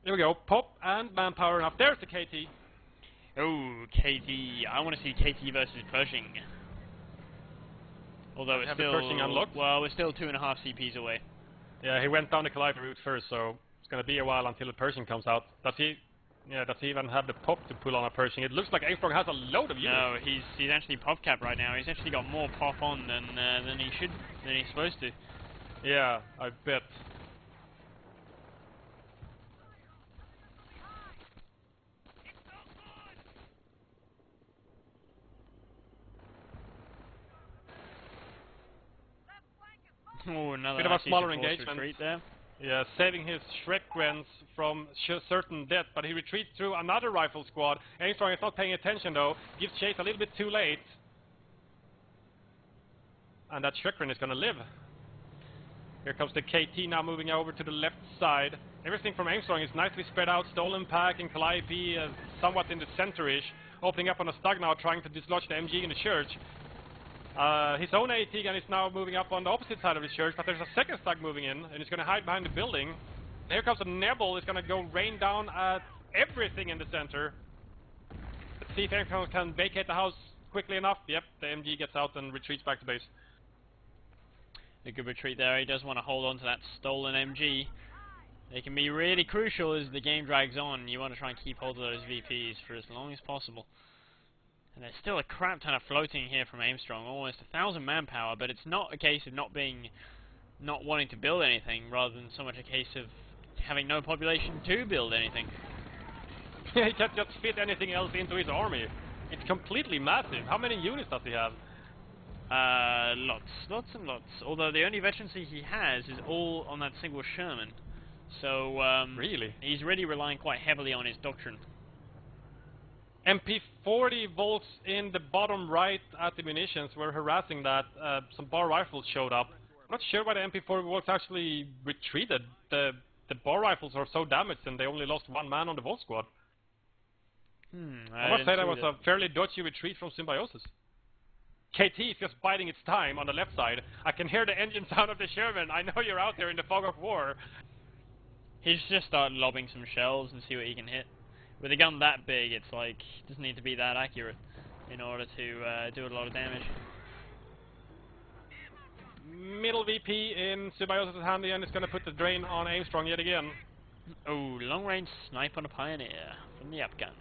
Here we go, pop and manpower enough. There's the KT.
Oh, KT. I want to see KT versus Pershing. Although it's
Have the
still...
Pershing unlocked?
Well, we're still 2.5 CPs away.
Yeah, he went down the Calliope route first, so it's gonna be a while until the Pershing comes out. Does he even have the pop to pull on a Pershing? It looks like Aimstrong has a load of units.
No, he's actually pop cap right now. He's actually got more pop on than he's supposed to.
Yeah, I bet.
Oh, another
Bit of a
nicely
smaller
forced
engagement.
retreat there.
Yeah, saving his Shrek Grens from certain death, but he retreats through another rifle squad. Aimstrong is not paying attention though, gives chase a little bit too late. And that Shrek Gren is gonna live. Here comes the KT now moving over to the left side. Everything from Aimstrong is nicely spread out. Stolen Pack and Calliope somewhat in the center-ish. Opening up on a Stug now, trying to dislodge the MG in the church. His own AT gun is now moving up on the opposite side of his church, but there's a second Stug moving in, and he's going to hide behind the building. And here comes a Nebel, is going to go rain down at everything in the center. Let's see if Aimstrong can vacate the house quickly enough. Yep, the MG gets out and retreats back to base.
A good retreat there. He does want to hold on to that stolen MG. They can be really crucial as the game drags on. You want to try and keep hold of those VPs for as long as possible. And there's still a crap ton of floating here from Aimstrong, almost 1,000 manpower, but it's not a case of not wanting to build anything, rather than so much a case of having no population to build anything.
He can't just fit anything else into his army. It's completely massive. How many units does he have?
Lots and lots. Although the only veterancy he has is all on that single Sherman. So,
Really?
he's really relying quite heavily on his doctrine.
MP40 volts in the bottom right at the munitions were harassing that. Some bar rifles showed up. I'm not sure why the MP40 volts actually retreated. The bar rifles are so damaged and they only lost one man on the Volt squad. I must say that was a fairly dodgy retreat from Symbiosis. KT is just biding its time on the left side. I can hear the engine sound of the Sherman. I know you're out there in the fog of war.
He should just start lobbing some shells and see what he can hit. With a gun that big, it's like, it doesn't need to be that accurate in order to do a lot of damage.
Middle VP in Symbiosis' handy and it's going to put the drain on Aimstrong yet again.
Oh, long range snipe on a Pioneer from the up gun.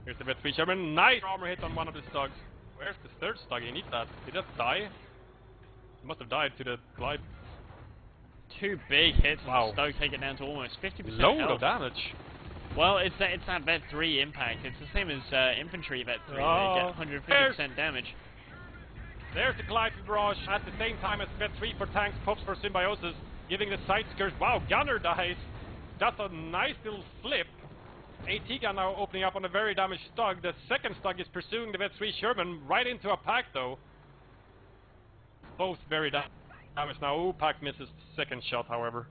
Here's the vet 3 Sherman. Nice armor hit on one of the Stugs. Where's the third Stug? He needs that. Did that die? He must have died to the glide.
2 big hits
Wow.
and Stug take it down to almost 50%
Load
health.
of damage.
Well, it's that vet 3 impact. It's the same as infantry vet 3.
Oh,
they get 150% damage.
There's the Calliope barrage at the same time as vet 3 for tanks pops for Symbiosis, giving the side skirts. Wow, Gunner dies. That's a nice little flip. AT gun now opening up on a very damaged Stug. The second Stug is pursuing the vet 3 Sherman right into a pack though. Both very damaged now. Ooh, pack misses the second shot, however.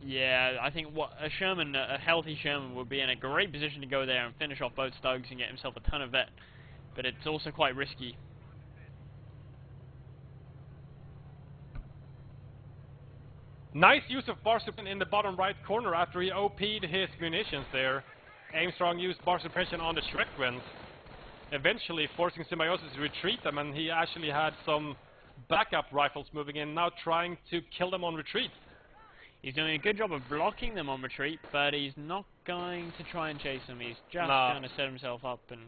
Yeah, I think a healthy Sherman would be in a great position to go there and finish off both Stugs and get himself a ton of vet. But it's also quite risky.
Nice use of bar suppression in the bottom right corner after he OP'd his munitions there. Aimstrong used bar suppression on the Shrek Grens, eventually forcing Symbiosis to retreat them, and he actually had some backup rifles moving in, now trying to kill them on retreat.
He's doing a good job of blocking them on retreat, but he's not going to try and chase them. He's just going to set himself up and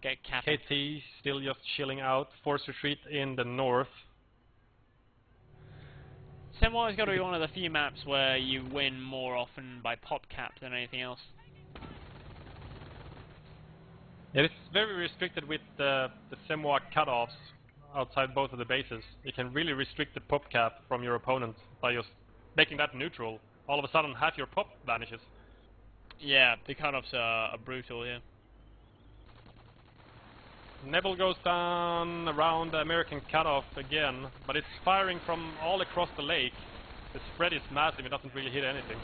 get capped.
KT still just chilling out, forced retreat in the north.
Semwar has got to be one of the few maps where you win more often by pop cap than anything else.
Yeah, it's very restricted with the Semwar cutoffs outside both of the bases. You can really restrict the pop cap from your opponent by just making that neutral. All of a sudden, half your pop vanishes.
Yeah, the cutoffs are brutal here.
Nebel goes down around the American cutoff again, but it's firing from all across the lake. The spread is massive, it doesn't really hit anything.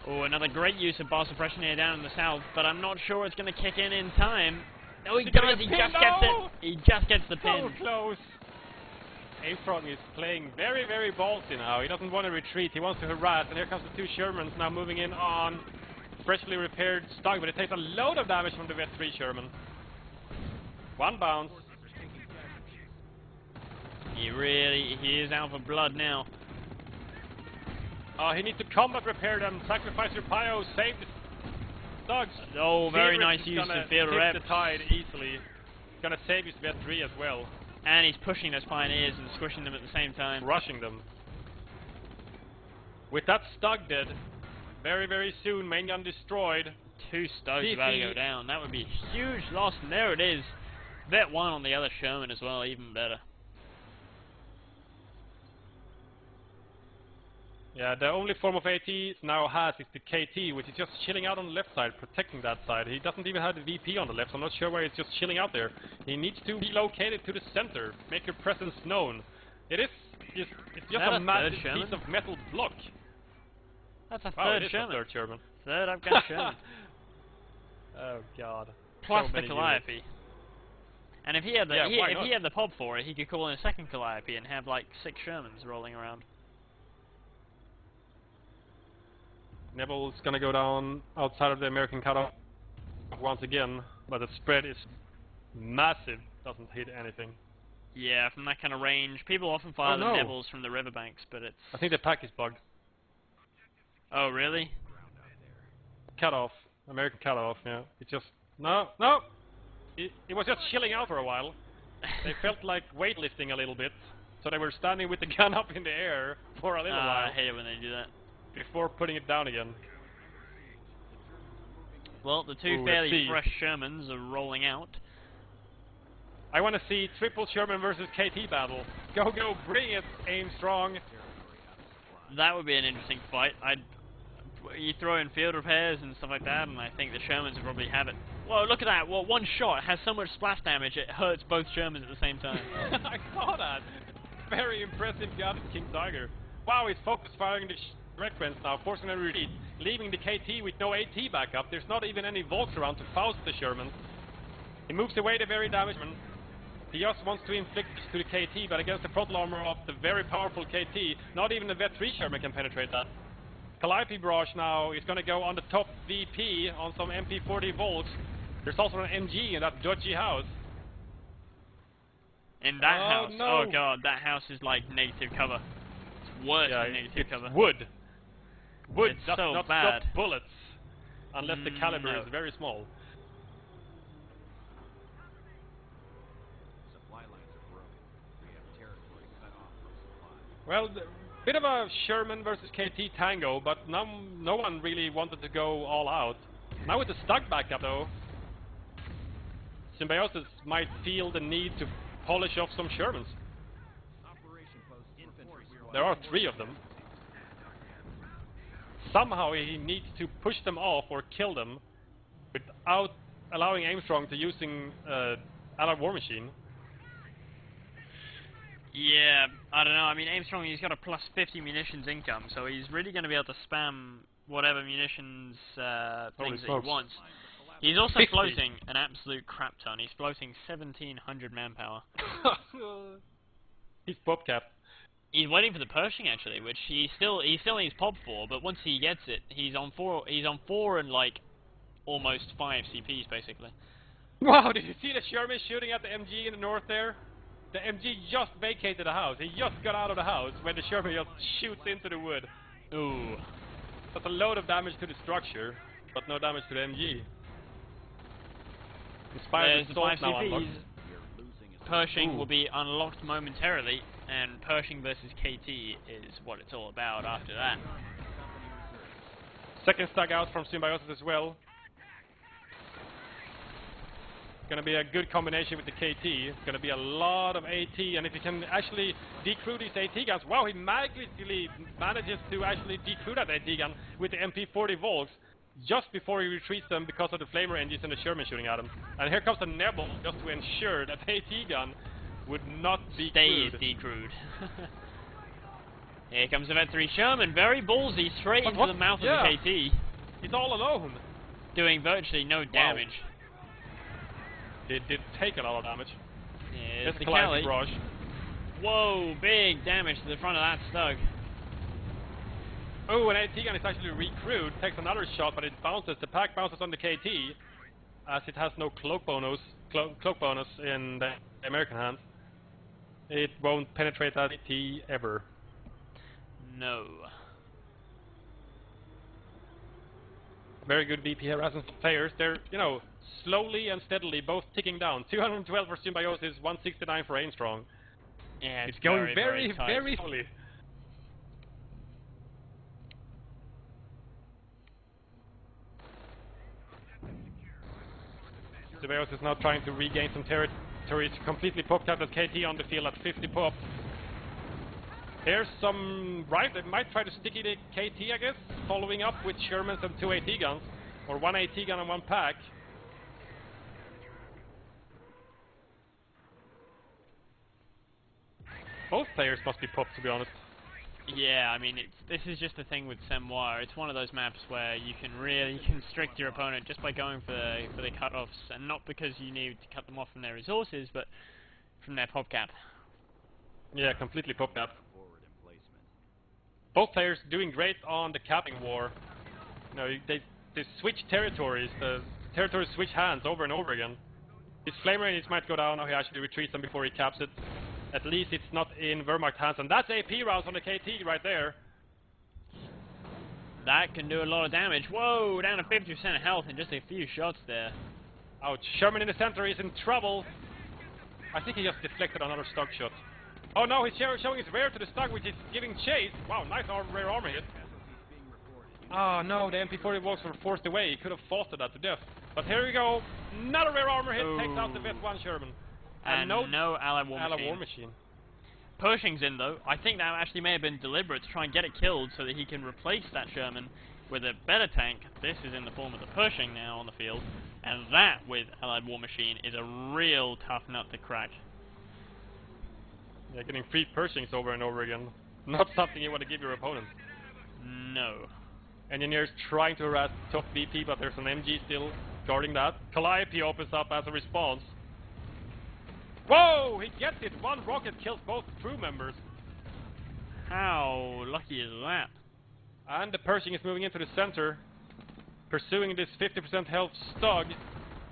Oh, another great use of bar suppression here down in the south, but I'm not sure it's going to kick in time. Oh, he does, he just gets it! He just gets the pin.
So close! Aimstrong is playing very, very ballsy now. He doesn't want to retreat, he wants to harass, and here comes the two Shermans now moving in on freshly repaired Stug, but it takes a load of damage from the Vet 3 Sherman. One bounce.
He is out for blood now.
He needs to combat repair them. Sacrifice your Pio. Save the Stugs.
Oh, very nice use of field reps.
The tide easily. He's gonna save his Vet 3 as well.
And he's pushing those Pioneers and squishing them at the same time.
Rushing them. With that Stug dead, very, very soon, main gun destroyed.
Two Stugs about to go down. That would be a huge loss, and there it is. Vet 1 on the other Sherman as well, even better.
Yeah, the only form of AT now has is the KT, which is just chilling out on the left side, protecting that side. He doesn't even have the VP on the left, so I'm not sure why he's just chilling out there. He needs to be located to the center, make your presence known. It's just a massive piece of metal block.
That's a third Sherman.
Third Sherman.
Third Afghan Sherman.
Oh god.
Plus the Calliope. And if he had the if he had the pop for it, he could call in a second Calliope and have like 6 Shermans rolling around.
Nebel's gonna go down outside of the American cutoff once again, but the spread is massive, doesn't hit anything.
Yeah, from that kind of range. People often fire the Nebels from the riverbanks, but it's...
I think the pack is bugged.
Oh, really?
Cutoff. American cutoff, yeah. It just... No! It was just chilling out for a while. They felt like weightlifting a little bit, so they were standing with the gun up in the air for a little while.
I hate it when they do that.
Before putting it down again.
Well, the two fairly fresh Shermans are rolling out.
I want to see triple Sherman versus KT battle. Go, bring it, Aimstrong.
That would be an interesting fight. You throw in field repairs and stuff like that, and I think the Shermans would probably have it. Whoa, look at that. Well, one shot has so much splash damage, it hurts both Shermans at the same time.
I saw that. Very impressive gun, King Tiger. Wow, he's focus firing the Recrens now, forcing a retreat, leaving the KT with no AT backup. There's not even any Volks around to Faust the Sherman. He moves away the very damaged man. He just wants to inflict to the KT, but against the frontal armor of the very powerful KT, not even the Vet 3 Sherman can penetrate that. Calliope Barrage now is going to go on the top VP on some MP40 Volks. There's also an MG in that dodgy house.
In that house? No. Oh god, that house is like negative cover. It's worse than negative cover.
Wood
It's
does
so
not
bad.
stop bullets unless the caliber is very small.
Supply lines are broken. We have territory cut off from supply.
Well, bit of a Sherman versus KT tango, but no one really wanted to go all out. Now with the Stug backup though, Symbiosis might feel the need to polish off some Shermans.
Operation Post infantry squad.
There are 3 of them. Somehow he needs to push them off or kill them without allowing Aimstrong to using Allied War Machine.
Yeah, I don't know. I mean, Aimstrong, he's got a plus 50 munitions income, so he's really going to be able to spam whatever munitions things that he wants. He's also
50.
floating an absolute crap ton. He's floating 1,700 manpower.
He's pop-capped.
He's waiting for the Pershing actually, which he still needs pop for, but once he gets it, he's on 4 and like almost 5 CPs basically.
Wow, did you see the Sherman shooting at the MG in the north there? The MG just vacated the house. He just got out of the house when the Sherman just shoots into the wood. Ooh. That's a load of damage to the structure, but no damage to the MG.
There's the 5 CPs. Pershing will be unlocked momentarily, and Pershing versus KT is what it's all about after that.
Second Stug out from Symbiosis as well. Going to be a good combination with the KT. It's going to be a lot of AT, and if he can actually decrew these AT guns, wow, he magically manages to actually decrew that AT gun with the MP40 Volks. just before he retreats them because of the flamer engines and the Sherman shooting at him. And here comes a Nebel just to ensure that the AT gun would not be
Stays
crewed.
decrewed. Here comes the Vet 3 Sherman, very ballsy, straight
But
into
what?
the mouth
Yeah.
of the KT.
He's all alone.
Doing virtually no damage.
It did take a lot of damage.
Here's the
Escalation
Cali.
barrage.
Whoa, big damage to the front of that Stug.
Oh, an AT gun is actually recrewed, takes another shot, but it bounces. The pack bounces on the KT, as it has no cloak bonus in the American hands. It won't penetrate that AT ever.
No.
Very good VP harassment players. They're, you know, slowly and steadily both ticking down. 212 for Symbiosis, 169 for Aimstrong.
Yeah,
It's going
very tight.
very slowly. Symbiosis is now trying to regain some territory. It's completely poked out at KT on the field at 50 pop. Here's some right. They might try to sticky the KT, I guess, following up with Shermans and 2 AT guns, or 1 AT gun and 1 pack. Both players must be popped, to be honest.
Yeah, I mean, this is just the thing with Semoir. It's one of those maps where you can really constrict your opponent just by going for the cut-offs, and not because you need to cut them off from their resources, but from their pop cap.
Yeah, completely popped cap.
Forward emplacement.
Both players doing great on the capping war. You know, they switch territories. The territories switch hands over and over again. His flame range might go down. Now he actually retreats them before he caps it. At least it's not in Wehrmacht hands, and that's AP rounds on the KT right there.
That can do a lot of damage. Whoa, down to 50% health in just a few shots there.
Ouch. Sherman in the center is in trouble. I think he just deflected another Stug shot. Oh no, he's showing his rear to the Stug, which is giving chase. Wow, nice rear armor hit. Oh no, the MP40 walks were forced away. He could have fought that to death. But here we go. Another rear armor hit takes out the Vet 1 Sherman.
And no Allied War
Machine.
Pershing's in though. I think that actually may have been deliberate to try and get it killed so that he can replace that Sherman with a better tank. This is in the form of the Pershing now on the field. And that, with Allied War Machine, is a real tough nut to crack.
Yeah, getting free Pershings over and over again. Not something you want to give your opponent.
No.
Engineers trying to harass top VP, but there's an MG still guarding that. Calliope opens up as a response. Whoa! He gets it! One rocket kills both crew members.
How lucky is that?
And the Pershing is moving into the center, pursuing this 50% health Stug.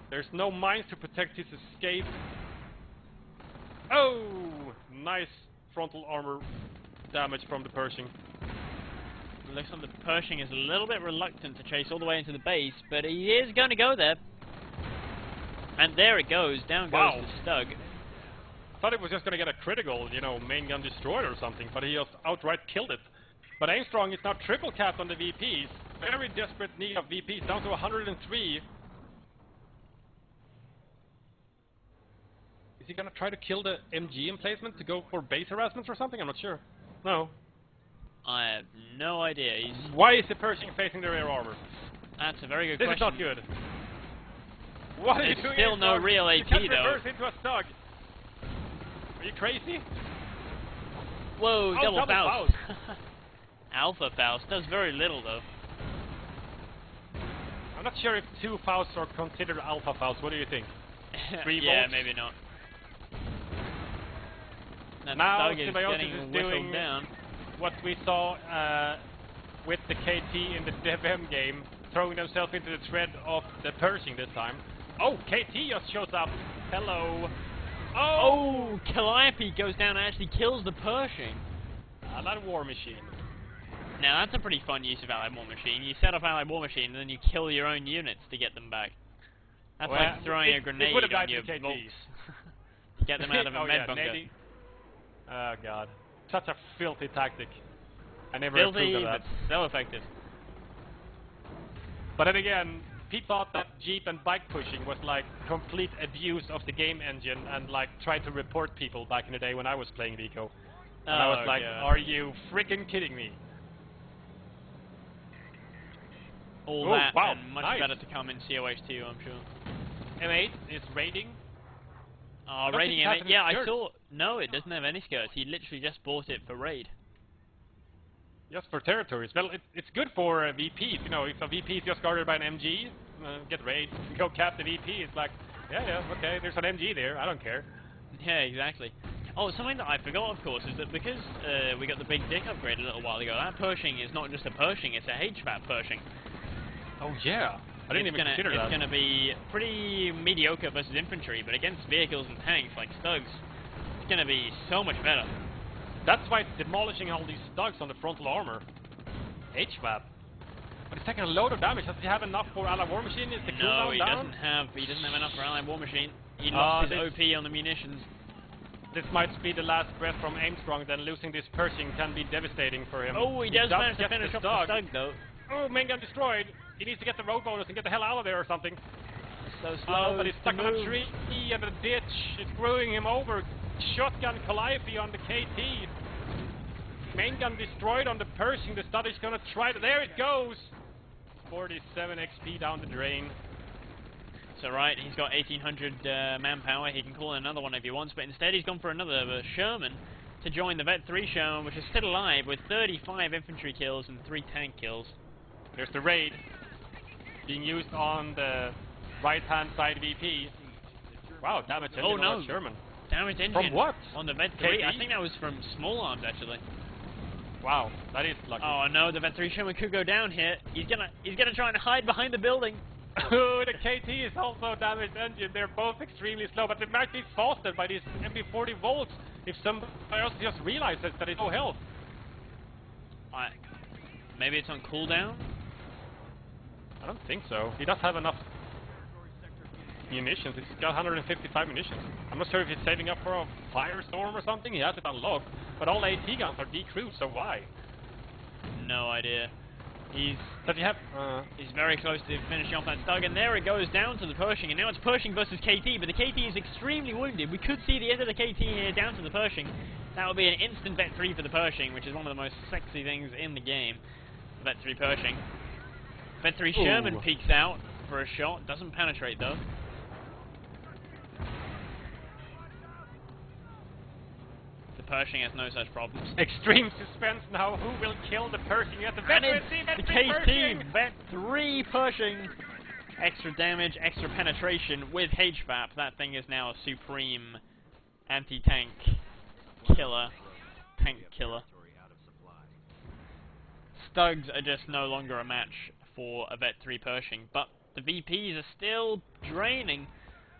There's no mines to protect his escape. Oh! Nice frontal armor damage from the Pershing.
Looks like the Pershing is a little bit reluctant to chase all the way into the base, but he is going to go there. And there it goes, down goes the Stug.
I thought it was just going to get a critical, you know, main gun destroyed or something, but he just outright killed it. But Aimstrong is now triple capped on the VPs. Very desperate need of VPs, down to 103. Is he going to try to kill the MG emplacement to go for base harassment or something? I'm not sure. No.
I have no idea.
Why is the Pershing facing the rear armor?
That's a very good
This
question.
is not good. What are you doing?
Still no real AT though.
You can't reverse into a Stug. Are you crazy?
Whoa,
Oh,
double Faust.
Faust.
Alpha Faust does very little though.
I'm not sure if 2 Fausts are considered Alpha Fausts. What do you think? 3
yeah,
volts?
maybe not. That
Now
Stug is
Symbiosis
getting
is
whistled
doing
down.
what we saw with the KT in the DevM game, throwing themselves into the thread of the Pershing this time. Oh, KT just shows up. Hello.
Oh, Calliope goes down and actually kills the Pershing.
Allied War Machine.
Now that's a pretty fun use of Allied War Machine. You set up Allied War Machine and then you kill your own units to get them back. That's
Well,
like throwing a grenade on your
KTs.
bolts to get them out of a
Oh,
med
yeah,
bunker.
maybe. Oh god. Such a filthy tactic. I never
Filthy,
approved of that.
but so effective.
But then again, Pete thought that Jeep and bike pushing was like complete abuse of the game engine and like tried to report people back in the day when I was playing Vico. And I was like,
God.
are you freaking kidding me?
all
Oh,
that
wow,
and much
nice.
better to come in COH2, I'm sure.
M8 is raiding. I don't
Raiding
think it has
M8.
any
Yeah, I
skirts.
saw. No, it doesn't have any skirts. He literally just bought it for raid.
Just for territories. Well, it's good for VPs. You know, if a VP is just guarded by an MG, get raid, go cap the VP. It's like, yeah, okay, there's an MG there. I don't care.
Yeah, exactly. Oh, something that I forgot, of course, is that because we got the big dick upgrade a little while ago, that Pershing is not just a Pershing, it's a HVAP Pershing.
Oh yeah, I didn't even consider that.
It's going to be pretty mediocre versus infantry, but against vehicles and tanks like Stugs, it's going to be so much better.
That's why it's demolishing all these Stugs on the frontal armor. HVAP. But it's taking a load of damage. Does he have enough for Allied War Machine? Is the
No,
cooldown
he
down?
doesn't have enough for Allied War Machine. He lost his OP on the munitions.
This might be the last breath from Aimstrong, then losing this Pershing can be devastating for him.
Oh, he does manage to
get
finish
the
off the
Stug.
Stug, though.
Oh, main gun destroyed. He needs to get the road bonus and get the hell out of there or something.
So slow,
But he's stuck on a tree and the ditch is screwing him over. Shotgun Calliope on the KT. Main gun destroyed on the Pershing. The Stug is gonna try to... There it goes! 47 XP down the drain.
So right, he's got 1800 manpower. He can call in another one if he wants, but instead he's gone for another Sherman to join the Vet 3 Sherman, which is still alive with 35 infantry kills and 3 tank kills.
There's the raid being used on the right-hand side VP. Wow, damage engine
Oh no,
on that Sherman.
damage engine.
From what?
On the Vet 3.
KT?
I think that was from small arms actually.
Wow, that is lucky.
Oh no, the Vet 3 Sherman could go down here. He's gonna try and hide behind the building.
The KT is also damaged engine. They're both extremely slow, but they might be faster by these MP40 volts if somebody else just realizes that it's no health.
Maybe it's on cooldown?
I don't think so. He does have enough munitions. He's got 155 munitions. I'm not sure if he's saving up for a firestorm or something. He has it unlocked, but all AT guns are decrewed, so why?
No idea. He's
very
close to finishing off that Stug, and there it goes down to the Pershing, and now it's Pershing versus KT, but the KT is extremely wounded. We could see the end of the KT here down to the Pershing. That would be an instant Vet 3 for the Pershing, which is one of the most sexy things in the game. Vet 3 Pershing. Vet 3 Sherman peeks out for a shot, doesn't penetrate though. The Pershing has no such problems.
extreme suspense now. Who will kill the Pershing at the Vet
And it's
3
the
Pershing?
KT Vet 3 Pershing. Extra damage, extra penetration with HVAP. That thing is now a supreme anti-tank killer. Tank killer. Stugs are just no longer a match for a Vet 3 Pershing, but the VPs are still draining.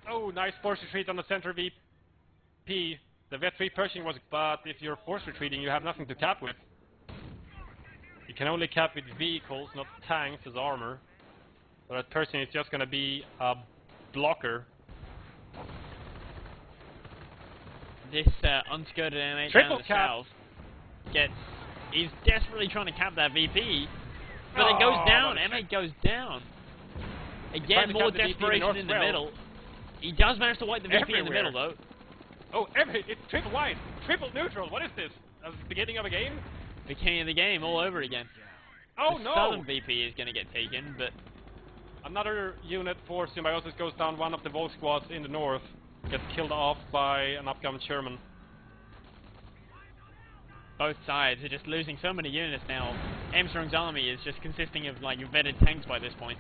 Oh, nice force retreat on the center VP. The Vet 3 Pershing was, but if you're force retreating, you have nothing to cap with. You can only cap with vehicles, not tanks as armor. So that Pershing is just gonna be a blocker.
This unskirted M8
Triple
down the
cap.
south he's desperately trying to cap that VP, but it goes down. M8 goes down. Again, more desperation in the middle. He does manage to wipe the VP in the middle, though.
Oh, it's triple wide, triple neutral. What is this? At the beginning of a game?
Beginning of the game, all over again.
Oh
the
no!
southern VP is going to get taken, but
another unit for Symbiosis goes down. One of the Volk squads in the north gets killed off by an upcoming Sherman.
both sides are just losing so many units now. Aimstrong's army is just consisting of like vetted tanks by this point.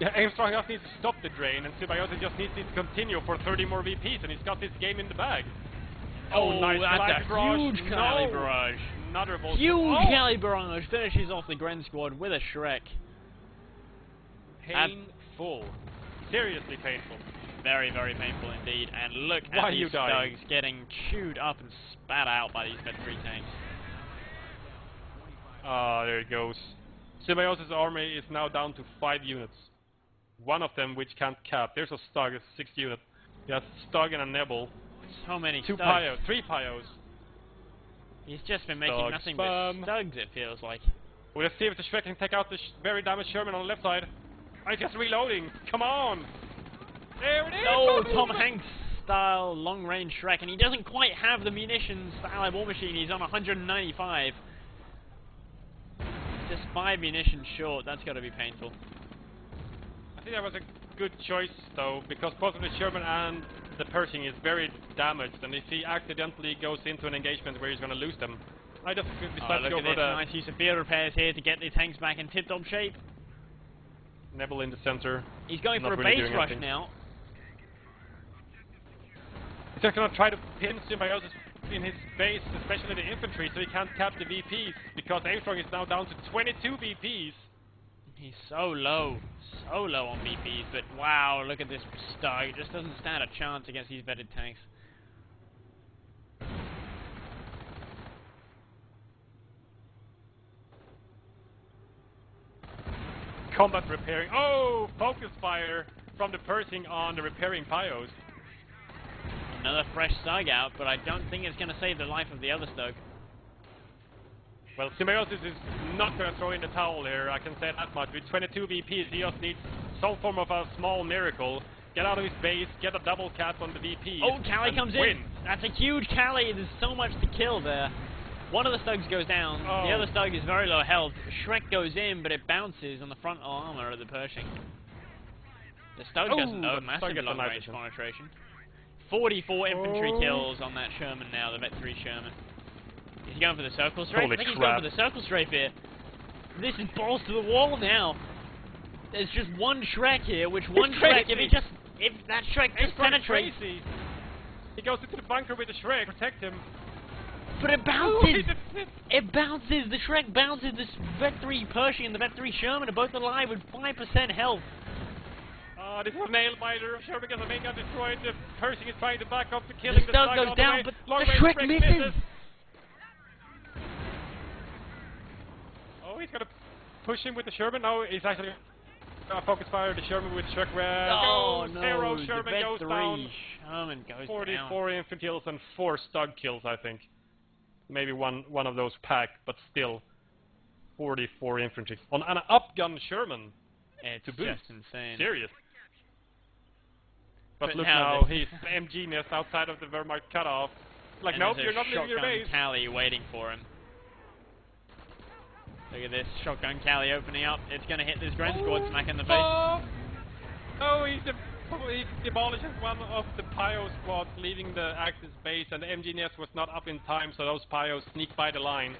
Yeah, Aimstrong just needs to stop the drain, and Symbiosis just needs to continue for 30 more VPs, and he's got this game in the bag.
Oh,
nice
that's a huge Cali
No.
barrage.
Another Volk.
Huge Cali barrage finishes off the Gren squad with a Shrek.
Painful. Seriously painful.
Very, very painful indeed. And look
Why
at
are you
these
dying?
Stugs getting chewed up and spat out by these Vet 3 tanks.
Ah, there it goes. Symbiosis' army is now down to 5 units. One of them which can't cap. There's a Stug, a 6th unit. He has Stug and a Nebel.
So many
2
Stugs.
Pyos, 3 Pyos.
He's just been making
Stug
nothing
spam.
but Stugs, it feels like.
We'll see if the Shrek can take out the very damaged Sherman on the left side. I'm just reloading. Come on. There it is.
Oh,
Boom!
Tom Hanks style long-range Shrek, and he doesn't quite have the munitions for Allied War Machine. He's on 195. Just 5 munitions short. That's got to be painful.
I think that was a good choice, though, because both of the Sherman and the Pershing is very damaged, and if he accidentally goes into an engagement where he's going to lose them, I just decided to go for the
nice use of field repairs here to get the tanks back in tip-top shape.
Neville in the center.
He's going for a
really
base rush now.
He's just going to try to pin Symbiosis in his base, especially the infantry, so he can't cap the VPs, because Aimstrong is now down to 22 VPs.
He's so low on VPs, but wow, look at this Stug. It just doesn't stand a chance against these vetted tanks.
Combat repairing. Oh, focus fire from the Pershing on the repairing Pyos.
Another fresh Stug out, but I don't think it's going to save the life of the other Stug.
Well, Symbiosis is not going to throw in the towel here, I can say that much. With 22 VPs, he just needs some form of a small miracle. Get out of his base, get a double cap on the VP.
Oh, Callie comes
win.
in. That's a huge Callie. There's so much to kill there. One of the Stugs goes down.
Oh.
The other Stug is very low health. Shrek goes in, but it bounces on the front armor of the Pershing. The Stug doesn't know. Massive long-range penetration. 44 infantry kills on that Sherman now, the Vet 3 Sherman. Is he going for the circle strafe? I think he's going for the circle strafe here. This is balls to the wall now. There's just one Shrek here, which one Shrek, if that Shrek just penetrates...
Crazy. He goes into the bunker with the Shrek, protect him.
But it bounces! It bounces! The Shrek bounces! This Vet 3 Pershing and the Vet 3 Sherman are both alive with 5% health.
This is a nail biter. Sherman gets a main gun destroyed. The Pershing is trying to back up to killing the
Stug goes down, but the Shrek misses!
Oh, he's gonna push him with the Sherman. No, he's actually focus fire the Sherman with Shrek.
Oh no,
Zero Sherman
the
goes
Vet 3
down.
Sherman goes
44
down.
infantry kills and 4 Stug kills, I think. Maybe one of those pack, but still 44 infantry on an upgun Sherman.
It's
to boost.
just insane.
Serious. But look
now
now, he's MG nest outside of the Wehrmacht cutoff. Like, nope, you're not leaving your base.
Callie waiting for him. Look at this shotgun Callie opening up. It's going to hit this Grand Squad smack in the face.
Oh, he demolishes one of the Pyo squads, leaving the Axis base, and the MG nest was not up in time, so those Pyos sneak by the line.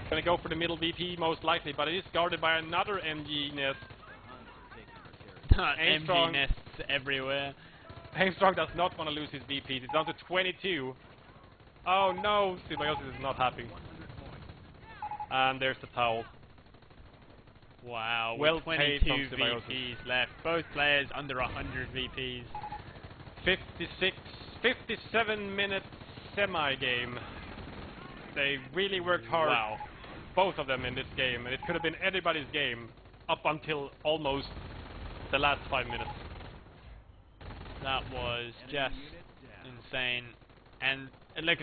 Gonna go for the middle VP most likely, but it is guarded by another MG nest.
MG nests everywhere.
Aimstrong does not want to lose his VPs. It's down to 22. Oh no, Symbiosis is not happy. And there's the towel.
Wow,
well
22 VPs left. Both players under 100 VPs.
57 minute semi-game. They really worked hard.
Wow.
Both of them in this game. And it could have been anybody's game up until almost the last 5 minutes.
That was just insane. And look,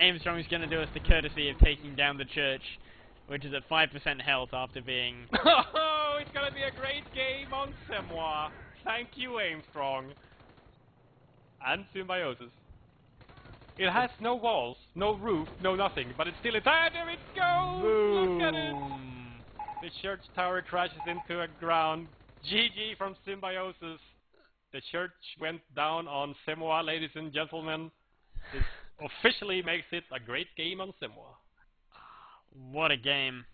Aimstrong is going to do us the courtesy of taking down the church, which is at 5% health after being...
Oh, it's going to be a great game on Semois. Thank you, Aimstrong. And Symbiosis. It has no walls, no roof, no nothing, but it's still... Ah, there it goes!
Boom.
Look at it! The church tower crashes into a ground. GG from Symbiosis. The church went down on Semois, ladies and gentlemen. This officially makes it a great game on Semois.
What a game.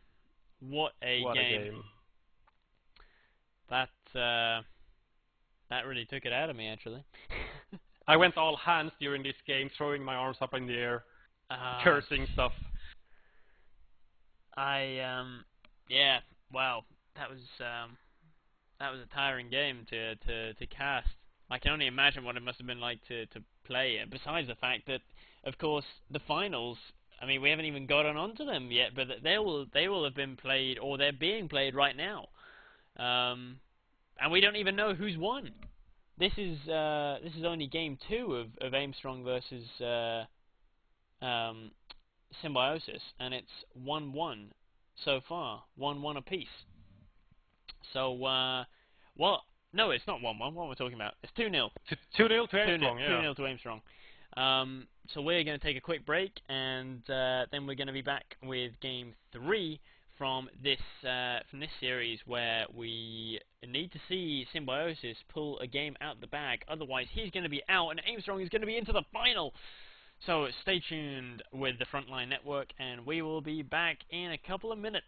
What a game. That really took it out of me, actually.
I went all hands during this game, throwing my arms up in the air, cursing stuff.
Yeah, wow. That was a tiring game to cast. I can only imagine what it must have been like to play it. Besides the fact that, of course, the finals, I mean, we haven't even gotten onto them yet, but they will have been played, or they're being played right now. And we don't even know who's won. This is only game 2 of Aimstrong versus Symbiosis, and it's 1-1 so far, 1-1 apiece. So, well, no, it's not 1-1. What am I talking about? It's 2-0.
2-0 to Aimstrong, yeah.
2-0 to Aimstrong. So we're going to take a quick break, and then we're going to be back with game 3 from this series, where we need to see Symbiosis pull a game out the bag. Otherwise, he's going to be out, and Aimstrong is going to be into the final. So stay tuned with the Frontline Network, and we will be back in a couple of minutes.